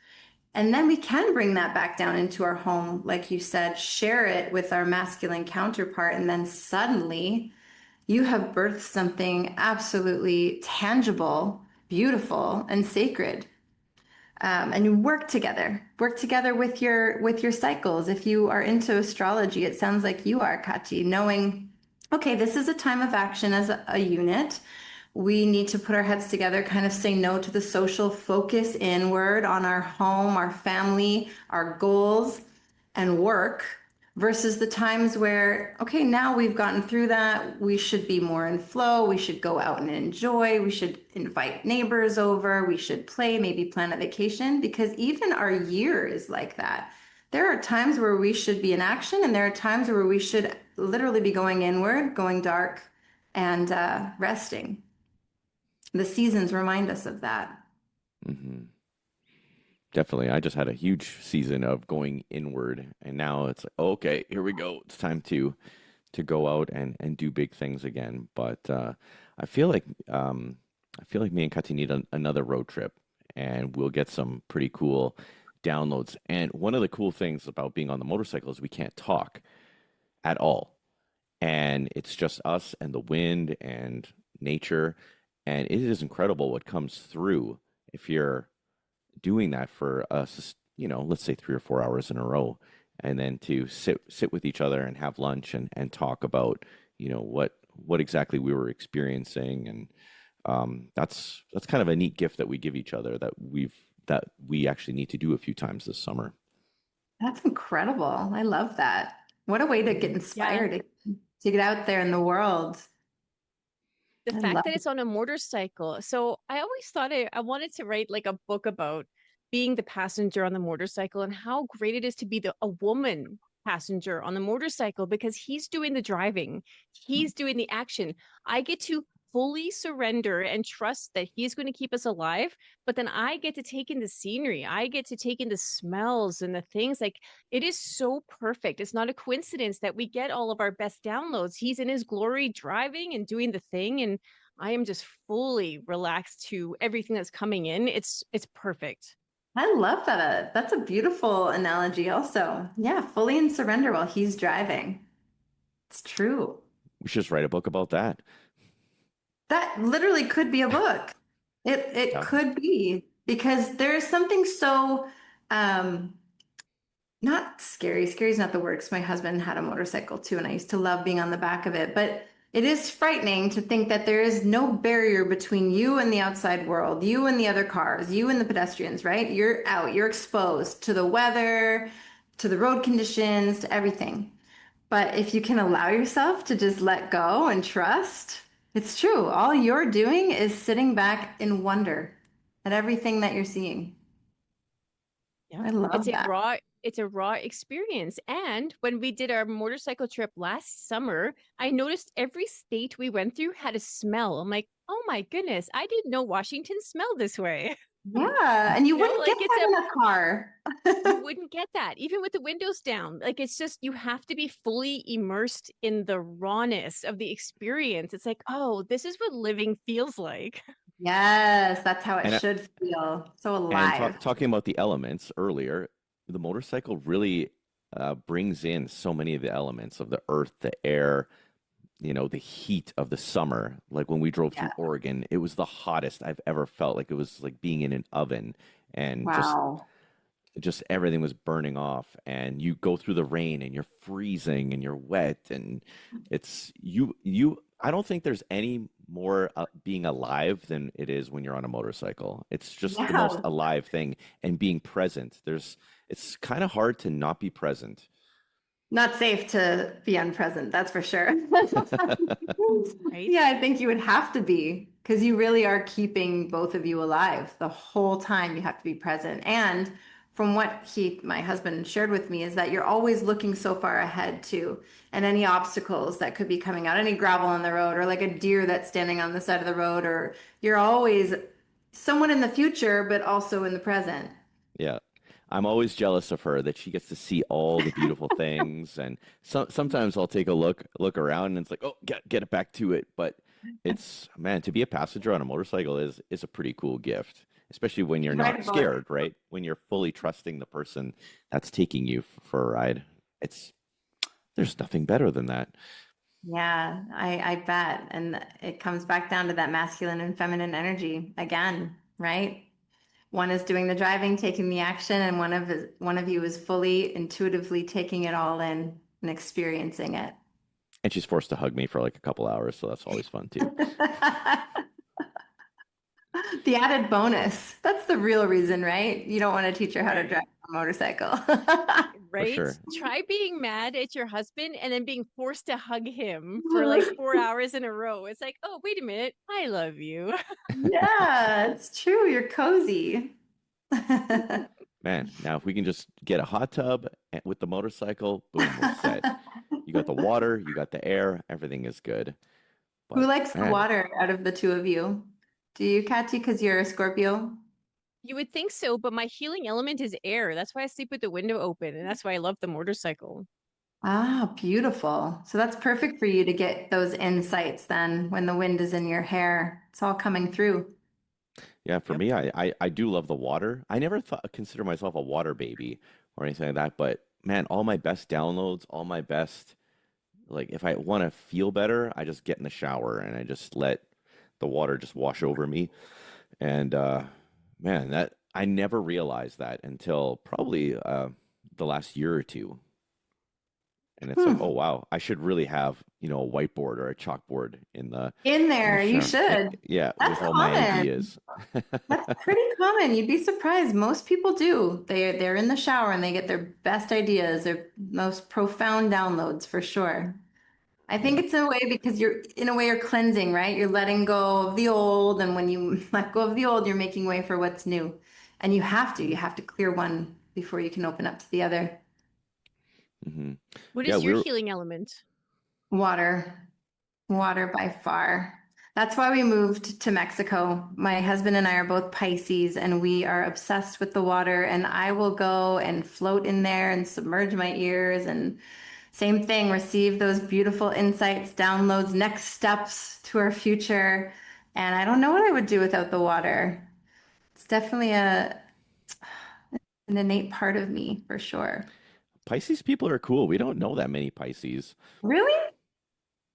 And then we can bring that back down into our home, like you said, share it with our masculine counterpart. And then suddenly you have birthed something absolutely tangible, beautiful, and sacred. And you work together with your cycles. If you are into astrology, it sounds like you are, Kachi, knowing, okay, this is a time of action as a unit. We need to put our heads together, kind of say no to the social, focus inward on our home, our family, our goals, and work, versus the times where, okay, now we've gotten through that, we should be more in flow, we should go out and enjoy, we should invite neighbors over, we should play, maybe plan a vacation, because even our year is like that. There are times where we should be in action, and there are times where we should literally be going inward, going dark, and resting. The seasons remind us of that. Hmm. Definitely. I just had a huge season of going inward, and now it's like, okay, here we go. It's time to go out and do big things again. But I feel like I feel like me and Kati need another road trip, and we'll get some pretty cool downloads. And one of the cool things about being on the motorcycle is we can't talk at all, and it's just us and the wind and nature, and it is incredible what comes through if you're doing that for us, let's say 3 or 4 hours in a row, and then to sit with each other and have lunch and talk about, what exactly we were experiencing. And that's kind of a neat gift that we give each other, that we actually need to do a few times this summer. That's incredible. I love that. What a way to get Yeah. inspired to get out there in the world. The I fact love that it's on a motorcycle. So I always thought I wanted to write like a book about being the passenger on the motorcycle and how great it is to be a woman passenger on the motorcycle, because he's doing the driving, he's doing the action. I get to fully surrender and trust that he's going to keep us alive, but then I get to take in the scenery. I get to take in the smells and the things. Like, it is so perfect. It's not a coincidence that we get all of our best downloads. He's in his glory driving and doing the thing, and I am just fully relaxed to everything that's coming in. It's perfect. I love that. That's a beautiful analogy also. Yeah, fully in surrender while he's driving. It's true. We should just write a book about that. That literally could be a book. It Yeah. could be, because there is something so um not scary. Scary is not the word, because my husband had a motorcycle too, and I used to love being on the back of it. But it is frightening to think that there is no barrier between you and the outside world, you and the other cars, you and the pedestrians, right? You're out, you're exposed to the weather, to the road conditions, to everything. But if you can allow yourself to just let go and trust, it's true. All you're doing is sitting back in wonder at everything that you're seeing. Yeah. I love that. It's a raw experience. And when we did our motorcycle trip last summer, I noticed every state we went through had a smell. I'm like, oh my goodness, I didn't know Washington smelled this way. Yeah, and you You know, wouldn't get like it's that a in a car. you wouldn't get that even with the windows down. Like it's just you have to be fully immersed in the rawness of the experience. It's like, oh, this is what living feels like. Yes, that's how it And should feel. So and alive. talking about the elements earlier, the motorcycle really brings in so many of the elements of the earth, the air, the heat of the summer. Like when we drove Yeah. through Oregon, it was the hottest I've ever felt. Like it was like being in an oven, and Wow. just everything was burning off. And you go through the rain and you're freezing and you're wet, and it's you. I don't think there's any more being alive than it is when you're on a motorcycle. It's just the most Yeah. alive thing, and being present. It's kind of hard to not be present. Not safe to be unpresent, that's for sure. Right. Yeah, I think you would have to be because you really are keeping both of you alive the whole time. You have to be present. And from what my husband shared with me, is that you're always looking so far ahead too, and any obstacles that could be coming out, any gravel on the road, or like a deer that's standing on the side of the road, or you're always someone in the future, but also in the present. Yeah. I'm always jealous of her that she gets to see all the beautiful things, and sometimes I'll take a look around and it's like, oh, get it back to it. But it's, man, to be a passenger on a motorcycle is a pretty cool gift, especially when you're Write a not book. scared, right? When you're fully trusting the person that's taking you for a ride. It's There's nothing better than that. Yeah, I bet. And it comes back down to that masculine and feminine energy again, right? One is doing the driving, taking the action, and one of you is fully intuitively taking it all in and experiencing it. And she's forced to hug me for like a couple hours, so that's always fun too, The added bonus. That's the real reason, right? You don't want to teach her how to Right. drive a motorcycle. for Right? sure. Try being mad at your husband and then being forced to hug him for like 4 hours in a row. It's like, oh, wait a minute. I love you. Yeah, it's true. You're cozy. Man, now if we can just get a hot tub with the motorcycle, boom, we're set. You got the water, you got the air, everything is good. Who But likes the man, water out of the two of you? Do you, Kathy, because you're a Scorpio? You would think so, but my healing element is air. That's why I sleep with the window open, and that's why I love the motorcycle. Ah, beautiful. So that's perfect for you to get those insights then when the wind is in your hair. It's all coming through. yeah, for Yep. me, I do love the water. I never thought consider myself a water baby or anything like that, but man, all my best downloads, all my best, like if I want to feel better, I just get in the shower and I just let the water just wash over me. And man, that I never realized that until probably the last year or two. And it's like, oh Hmm. wow, I should really have, a whiteboard or a chalkboard In in the there, you shower. should. Yeah, That's with all my common. ideas. That's pretty common. You'd be surprised. Most people do. They're in the shower and they get their best ideas, their most profound downloads for sure. I think Yeah. it's in a way because in a way you're cleansing, right? You're letting go of the old, and when you let go of the old, you're making way for what's new. And you have to clear one before you can open up to the other. Hmm. What Yeah, is your we're healing element? Water. Water by far. That's why we moved to Mexico. My husband and I are both Pisces, and we are obsessed with the water. And I will go and float in there and submerge my ears. And same thing, receive those beautiful insights, downloads, next steps to our future. And I don't know what I would do without the water. It's definitely an innate part of me for sure. Pisces people are cool. We don't know that many Pisces. Really? It's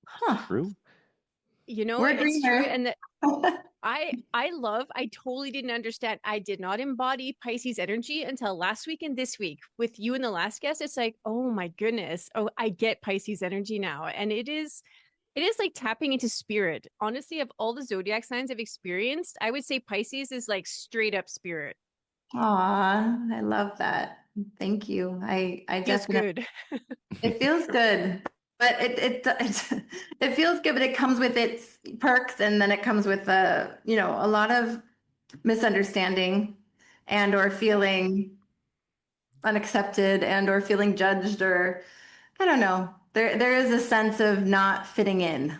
Huh. true. You know, We're it's true. dreamers. And that I totally didn't understand. I did not embody Pisces energy until last week and this week with you and the last guest. It's like, oh my goodness. Oh, I get Pisces energy now. And it is like tapping into spirit. Honestly, of all the zodiac signs I've experienced, I would say Pisces is like straight up spirit. Aw, I love that. Thank you. I Feels definitely, good. it feels good, but it feels good, but it comes with its perks, and then it comes with a lot of misunderstanding and or Yep. feeling unaccepted and or feeling judged, or I don't know. There is a sense of not fitting in.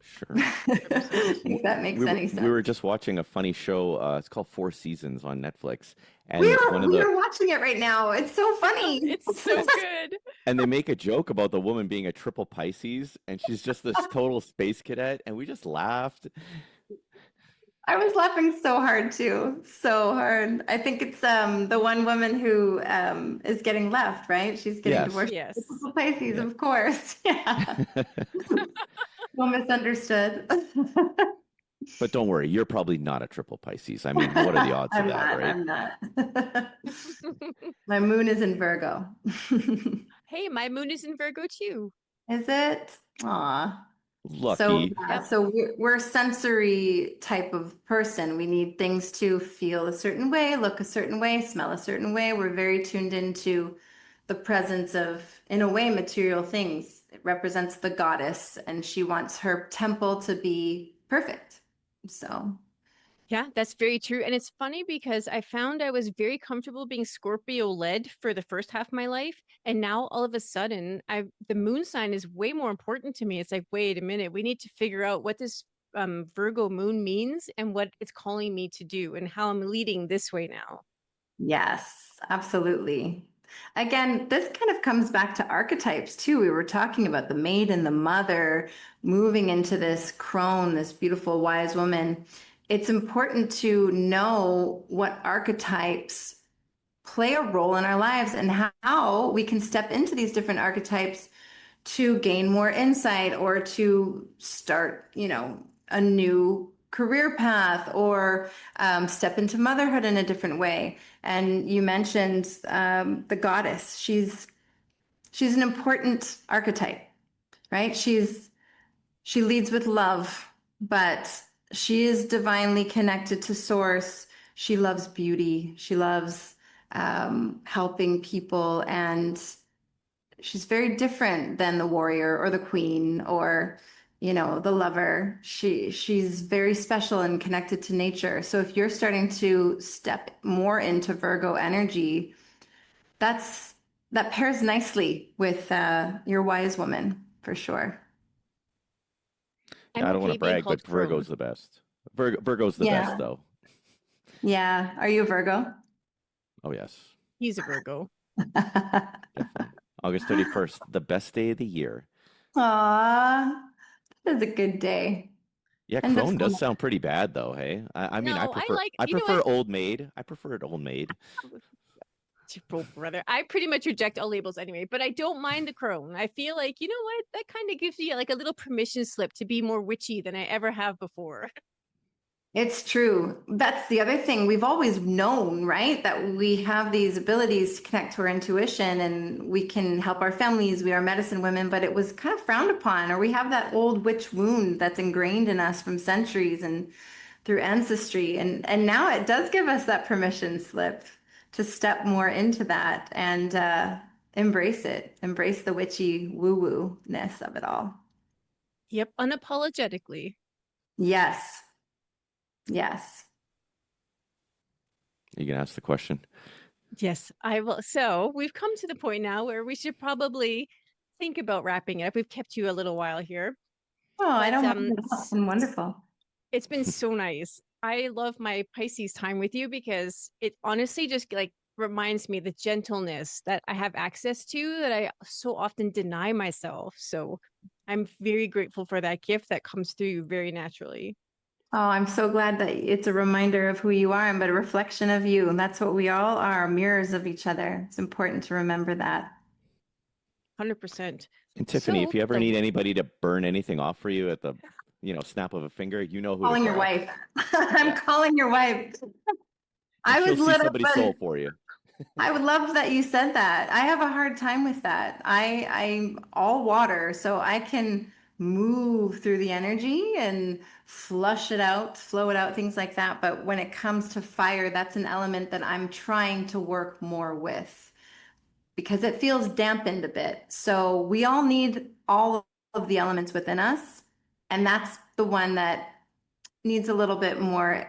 Sure. If that makes any We were sense. just watching a funny show. It's called Four Seasons on Netflix, We and one are of we the are watching it right now. It's so funny. It's so good. and they make a joke about the woman being a triple Pisces, and she's just this total space cadet, and we just laughed. I was laughing so hard too. So hard. I think it's the one woman who is getting left, right? She's getting Yes. divorced. Yes. Pisces, Yeah. of course. Yeah. Well misunderstood. But don't worry, you're probably not a triple Pisces. I mean, what are the odds of I'm that, not. right? I'm not. My moon is in Virgo. Hey, my moon is in Virgo too. Is it? Aw. So, Lucky. Yep. we're a sensory type of person. We need things to feel a certain way, look a certain way, smell a certain way. We're very tuned into the presence of, in a way, material things. It represents the goddess, and she wants her temple to be perfect. So, Yeah, that's very true. And it's funny because I found I was very comfortable being Scorpio led for the first half of my life. And now all of a sudden, the moon sign is way more important to me. It's like, wait a minute, we need to figure out what this Virgo moon means and what it's calling me to do and how I'm leading this way now. yes, absolutely. Again, this kind of comes back to archetypes too. We were talking about the maid and the mother moving into this crone, this beautiful wise woman. It's important to know what archetypes play a role in our lives and how we can step into these different archetypes to gain more insight or to start, a new career path or step into motherhood in a different way. And you mentioned the goddess. She's an important archetype, right? She leads with love, but she is divinely connected to source. She loves beauty. She loves helping people, and she's very different than the warrior or the queen or the lover. She's very special and connected to nature. So if you're starting to step more into Virgo energy, that pairs nicely with your wise woman for sure. Yeah, I'm I don't want okay to being brag, called but crone. Virgo's the best. Virgo's the best, Yeah. though. Yeah. Are you a Virgo? Oh, yes, He's a Virgo. definitely. August 31st, the best day of the year. Aw, that's a good day. Yeah, End of Crone does summer. sound pretty bad, though. Hey, I mean, No, I like, I you know what? prefer Old Maid. I prefer it Old Maid. Oh, brother. I pretty much reject all labels anyway, but I don't mind the crone. I feel like, you know what? That kind of gives you like a little permission slip to be more witchy than I ever have before. It's true. That's the other thing. We've always known, right? That we have these abilities to connect to our intuition and we can help our families. We are medicine women, but it was kind of frowned upon, or we have that old witch wound that's ingrained in us from centuries and through ancestry. And now it does give us that permission slip to step more into that and embrace it, embrace the witchy woo-woo-ness of it all. Yep, unapologetically. Yes. Yes. You can ask the question. Yes, I will. So we've come to the point now where we should probably think about wrapping it up. We've kept you a little while here, Oh, I but don't mind at all. It's been wonderful. it's been so nice. I love my Pisces time with you because it honestly just like reminds me the gentleness that I have access to that I so often deny myself. So I'm very grateful for that gift that comes through very naturally. Oh, I'm so glad that it's a reminder of who you are and but a reflection of you. And that's what we all are, mirrors of each other. It's important to remember that. 100%. And Tiffany, if So you ever the need anybody to burn anything off for you at the, snap of a finger, you know who to Calling your call. wife. I'm Yeah. calling your wife. And I she'll was see little, somebody's soul but for you. I would love that you said that. I have a hard time with that. I'm all water, so I can move through the energy and flush it out, flow it out, things like that. But when it comes to fire, that's an element that I'm trying to work more with because it feels dampened a bit. So we all need all of the elements within us, and that's the one that needs a little bit more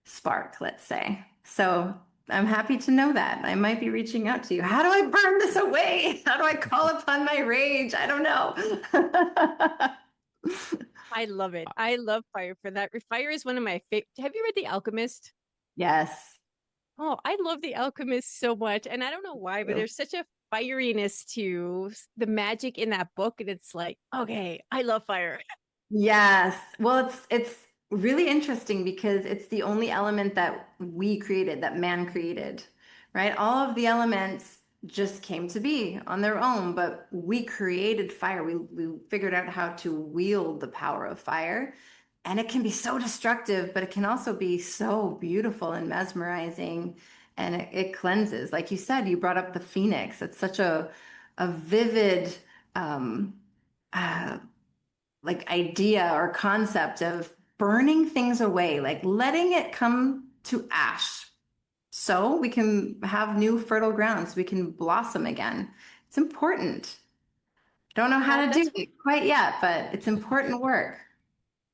spark, let's say. So I'm happy to know that. I might be reaching out to you. How do I burn this away? How do I call upon my rage? I don't know. I love it. I love fire for that. Fire is one of my favorite. Have you read The Alchemist? Yes. Oh, I love The Alchemist so much. And I don't know why, but there's such a fieriness to the magic in that book. And it's like, okay, I love fire. Yes. Well, it's really interesting because it's the only element that we created, that man created, right? All of the elements just came to be on their own, but we created fire. We figured out how to wield the power of fire. And it can be so destructive, but it can also be so beautiful and mesmerizing. And it cleanses. Like you said, you brought up the phoenix. It's such a vivid um, uh, like idea or concept of burning things away, like letting it come to ash so we can have new fertile grounds, we can blossom again. It's important. Don't know how to do That's it quite yet, but it's important work.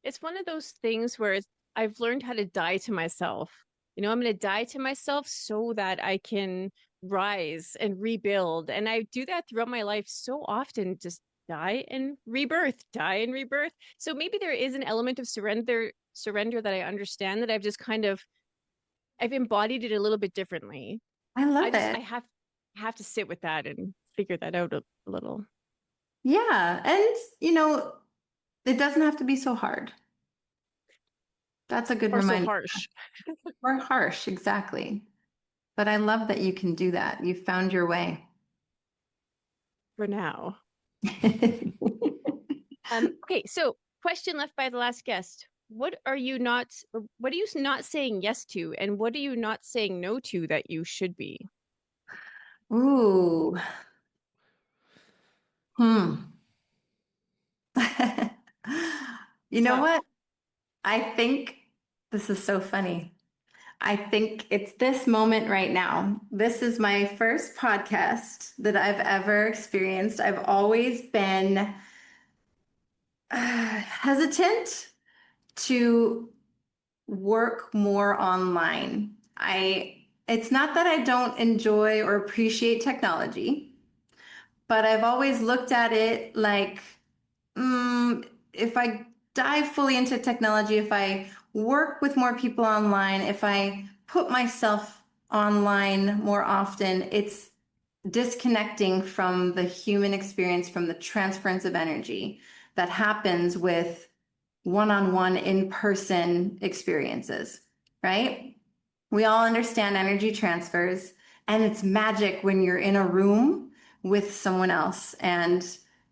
it's one of those things where I've learned how to die to myself. I'm going to die to myself so that I can rise and rebuild. And I do that throughout my life so often, just die and rebirth, die and rebirth. So maybe there is an element of surrender that I understand that I've embodied it a little bit differently. I love I it. have to sit with that and figure that out a little. Yeah. And, you know, it doesn't have to be so hard. That's a good Or so reminder. harsh Or harsh, exactly. But I love that you can do that. You found your way. for now. Okay, so question left by the last guest. What are you not saying yes to, and what are you not saying no to that you should be? Ooh. Hmm. You know Tough. what? I think this is so funny. I think it's this moment right now. This is my first podcast that I've ever experienced. I've always been hesitant to work more online. It's not that I don't enjoy or appreciate technology, but I've always looked at it like, if I dive fully into technology, if I work with more people online, if I put myself online more often, it's disconnecting from the human experience, from the transference of energy that happens with one-on-one in-person experiences, right? We all understand energy transfers, and it's magic when you're in a room with someone else and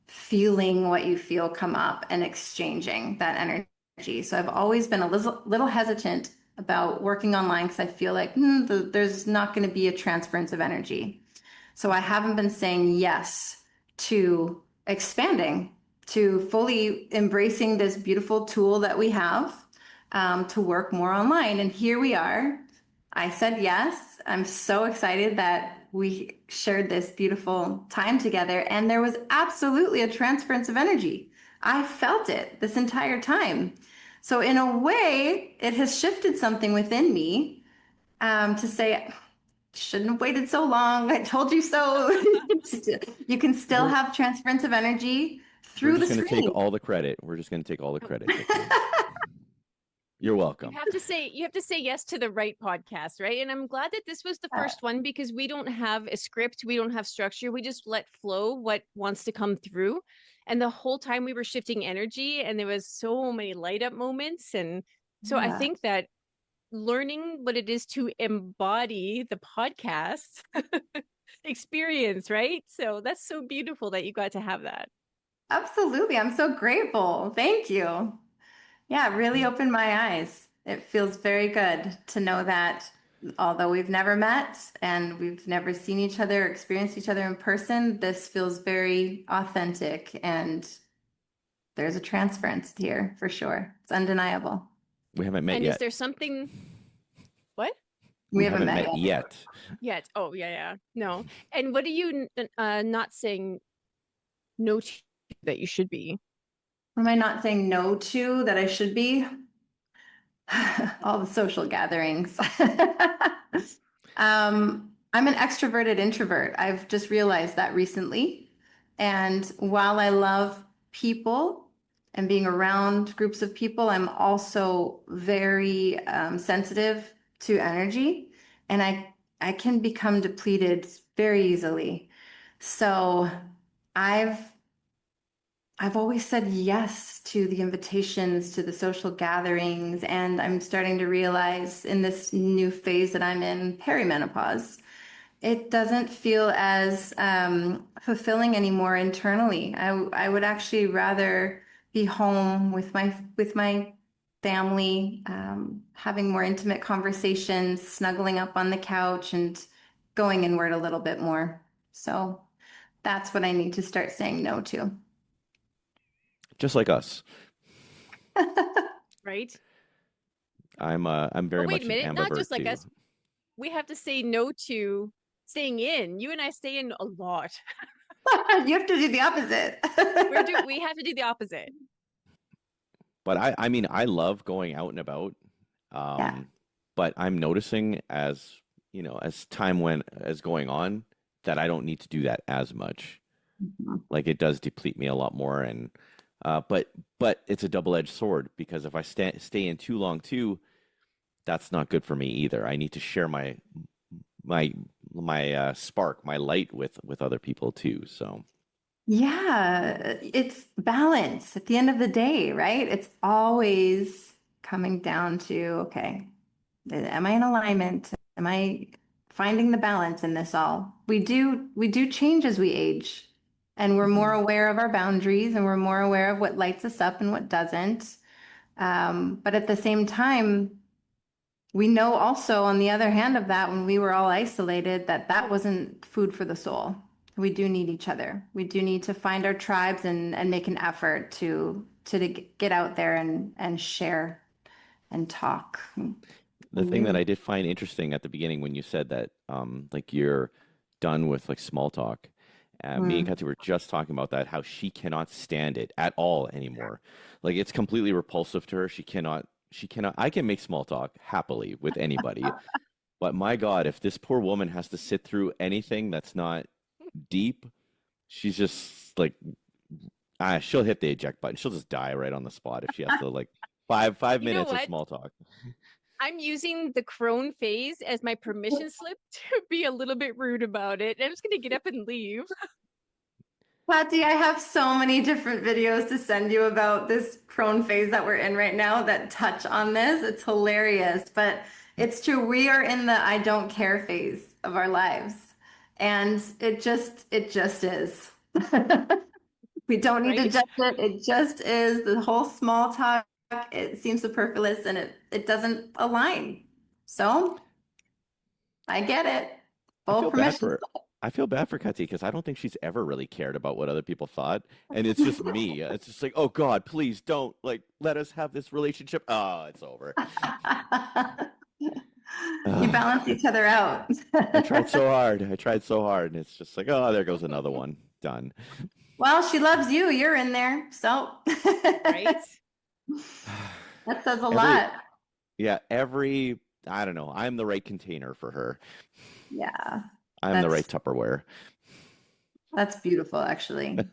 feeling what you feel come up and exchanging that energy. So I've always been a little hesitant about working online because I feel like there's not going to be a transference of energy. So I haven't been saying yes to expanding, to fully embracing this beautiful tool that we have to work more online. And here we are. I said yes. I'm so excited that we shared this beautiful time together. And there was absolutely a transference of energy. I felt it this entire time. So, in a way, it has shifted something within me to say, shouldn't have waited so long. I told you so. You can still We're have transference of energy we're through the just going to take screen. all the credit. We're just going to take all the Oh, credit, Tiffany. You're welcome. you have to say yes to the right podcast, right? And I'm glad that this was the first one because we don't have a script, we don't have structure, we just let flow what wants to come through. And the whole time we were shifting energy and there was so many light up moments. And so I Yeah, think that learning what it is to embody the podcast experience, right? So that's so beautiful that you got to have that. absolutely. I'm so grateful. Thank you. Yeah, it really opened my eyes. It feels very good to know that although we've never met and we've never seen each other, experienced each other in person, this feels very authentic and there's a transference here for sure. It's undeniable. We haven't met And is yet. there something what? We We haven't haven't met met yet. yet. Yet. Oh, yeah, yeah. No. And what are you not saying no to that you should be? What am I not saying no to that I should be? All the social gatherings. I'm an extroverted introvert. I've just realized that recently. And while I love people, and being around groups of people, I'm also very sensitive to energy, and I can become depleted very easily. So I've I've always said yes to the invitations to the social gatherings, and I'm starting to realize in this new phase that I'm in, perimenopause, it doesn't feel as fulfilling anymore internally. I would actually rather be home with my family, having more intimate conversations, snuggling up on the couch, and going inward a little bit more. So that's what I need to start saying no to. Just like us. Right? I'm But very wait a much an minute, not ambivert just like too. us. We have to say no to staying in. You and I stay in a lot. You have to do the opposite. We have to do the opposite. But I mean, I love going out and about. Yeah. But I'm noticing as, you know, as time went as going on that I don't need to do that as much. Mhm. Like it does deplete me a lot more and but it's a double-edged sword because if I stay in too long too, that's not good for me either. I need to share my my spark, my light with other people too. So Yeah, it's balance at the end of the day, right? It's always coming down to, okay, am I in alignment? Am I finding the balance in this all? We do change as we age, and we're more mhm. aware of our boundaries, and we're more aware of what lights us up and what doesn't. But at the same time, we know also on the other hand of that, when we were all isolated, that that wasn't food for the soul. We do need each other. We do need to find our tribes and make an effort to get out there and share and talk. The thing that Really. I did find interesting at the beginning when you said that like you're done with like small talk. Me and Mm. Kathy were just talking about that, how she cannot stand it at all anymore. Like it's completely repulsive to her. She cannot I can make small talk happily with anybody, but my God, if this poor woman has to sit through anything that's not deep, she's just like she'll hit the eject button. She'll just die right on the spot if she has to like five You know minutes of what? small talk. I'm using the crone phase as my permission slip to be a little bit rude about it. I'm just gonna get up and leave. Patty, I have so many different videos to send you about this crone phase that we're in right now that touch on this. It's hilarious, but it's true. We are in the I don't care phase of our lives. And it just is. We don't need to Right? judge it. It just is the whole small talk. It seems superfluous and it doesn't align. So I get it. I Full feel bad permission. for I feel bad for Kathy because I don't think she's ever really cared about what other people thought, and it's just me. It's just like, oh God, please don't like let us have this relationship. Oh, it's over. You Ugh, balance each other out. I tried so hard. I tried so hard, and it's just like, oh, there goes another one. Done. Well, she loves you. You're in there. So Right? that says a Every lot. yeah, every I don't know. I'm the right container for her. Yeah. I'm the right That's Tupperware. that's beautiful actually to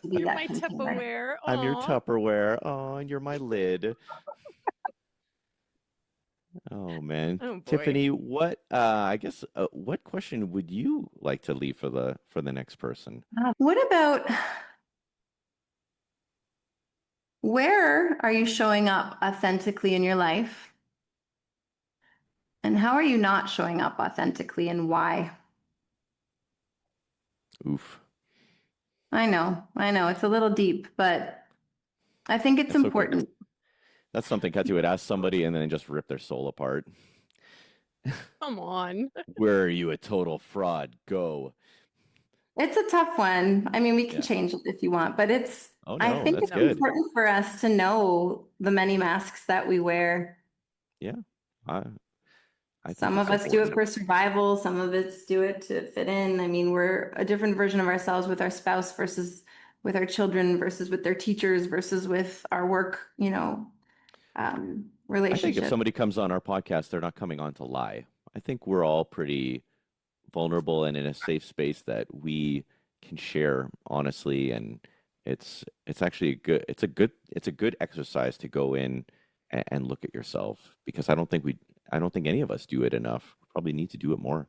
be You're that my container. Tupperware. I'm your Aw. Tupperware. Oh, and you're my lid. Oh man, Oh boy. Tiffany, I guess what question would you like to leave for the next person? What about where are you showing up authentically in your life? And how are you not showing up authentically and why? Oof. I know, it's a little deep, but I think it's That's okay. important. That's something Kathy would ask somebody and then just rip their soul apart. Come on. Where are you a total fraud? Go. It's a tough one. I mean, we can Yeah. change it if you want, but Oh I no, think that's it's No. good. important for us to know the many masks that we wear. Yeah. I I think Some it's of us do it important. for survival, some of us do it to fit in. I mean, we're a different version of ourselves with our spouse versus with our children versus with their teachers versus with our work, I think if relationship. somebody comes on our podcast, they're not coming on to lie. I think we're all pretty vulnerable and in a safe space that we can share honestly It's actually a good it's a good exercise to go in and look at yourself because I don't think any of us do it enough. We probably need to do it more.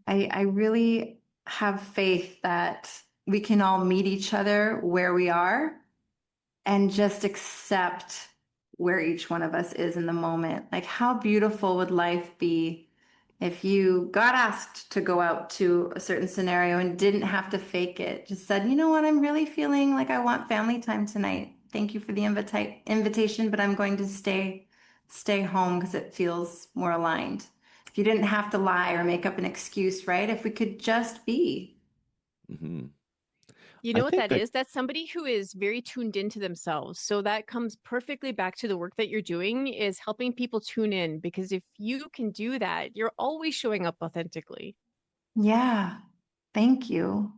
I really have faith that we can all meet each other where we are and just accept where each one of us is in the moment. Like, how beautiful would life be if you got asked to go out to a certain scenario and didn't have to fake it? Just said, you know what, I'm really feeling like I want family time tonight. Thank you for the invitation, but I'm going to stay home because it feels more aligned. If you didn't have to lie or make up an excuse, right? If we could just be. Hmm. You I know what think that that is? That's somebody who is very tuned into themselves. So that comes perfectly back to the work that you're doing is helping people tune in because if you can do that, you're always showing up authentically. Yeah. Thank you.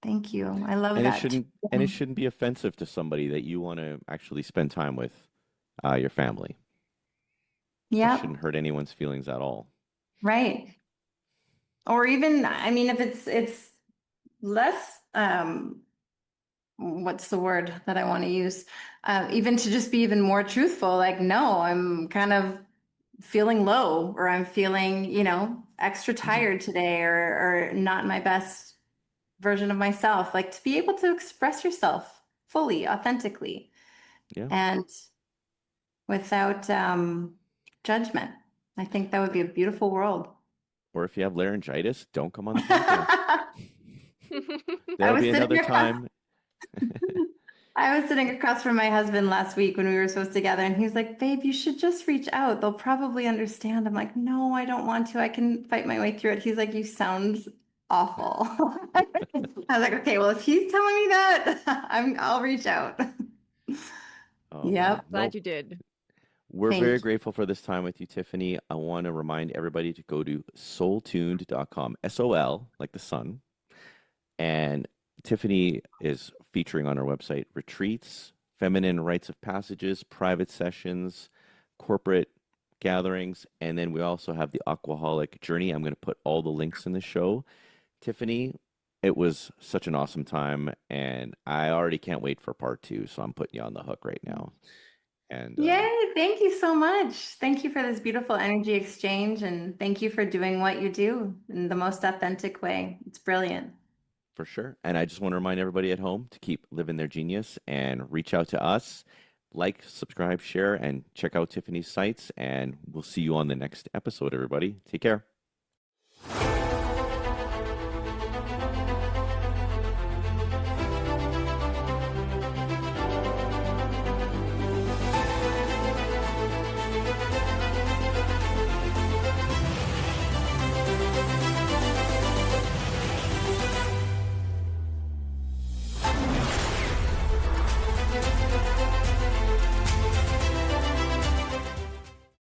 Thank you. I love that. and it shouldn't be offensive to somebody that you want to actually spend time with your family. That Yep. shouldn't hurt anyone's feelings at all. Right. Or even, I mean, if it's less, what's the word that I want to use? Even to just be even more truthful, like, no, I'm kind of feeling low, or I'm feeling, extra Hmm. tired today, or not my best version of myself. Like, to be able to express yourself fully, authentically, Yeah. and without judgment. I think that would be a beautiful world. Or if you have laryngitis, don't come on the podcast. I There'll was be sitting another across time. I was sitting across from my husband last week when we were supposed to gather, and he was like, "Babe, you should just reach out. They'll probably understand." I'm like, "No, I don't want to. I can fight my way through it." He's like, "You sound awful." I was like, "Okay, well, if he's telling me that, I'll reach out." Oh man. Yep. Glad No, you did. we're very Thank you. grateful for this time with you, Tiffany. I want to remind everybody to go to soultuned.com, SOL, like the sun. And Tiffany is featuring on our website retreats, feminine rites of passages, private sessions, corporate gatherings, and then we also have the Aquaholic Journey. I'm going to put all the links in the show. Tiffany, it was such an awesome time, and I already can't wait for part two. So I'm putting you on the hook right now. And Yay, thank you so much. Thank you for this beautiful energy exchange, and thank you for doing what you do in the most authentic way. It's brilliant. for sure. And I just want to remind everybody at home to keep living their genius and reach out to us. Like, subscribe, share, and check out Tiffany's sites. And we'll see you on the next episode, everybody. Take care.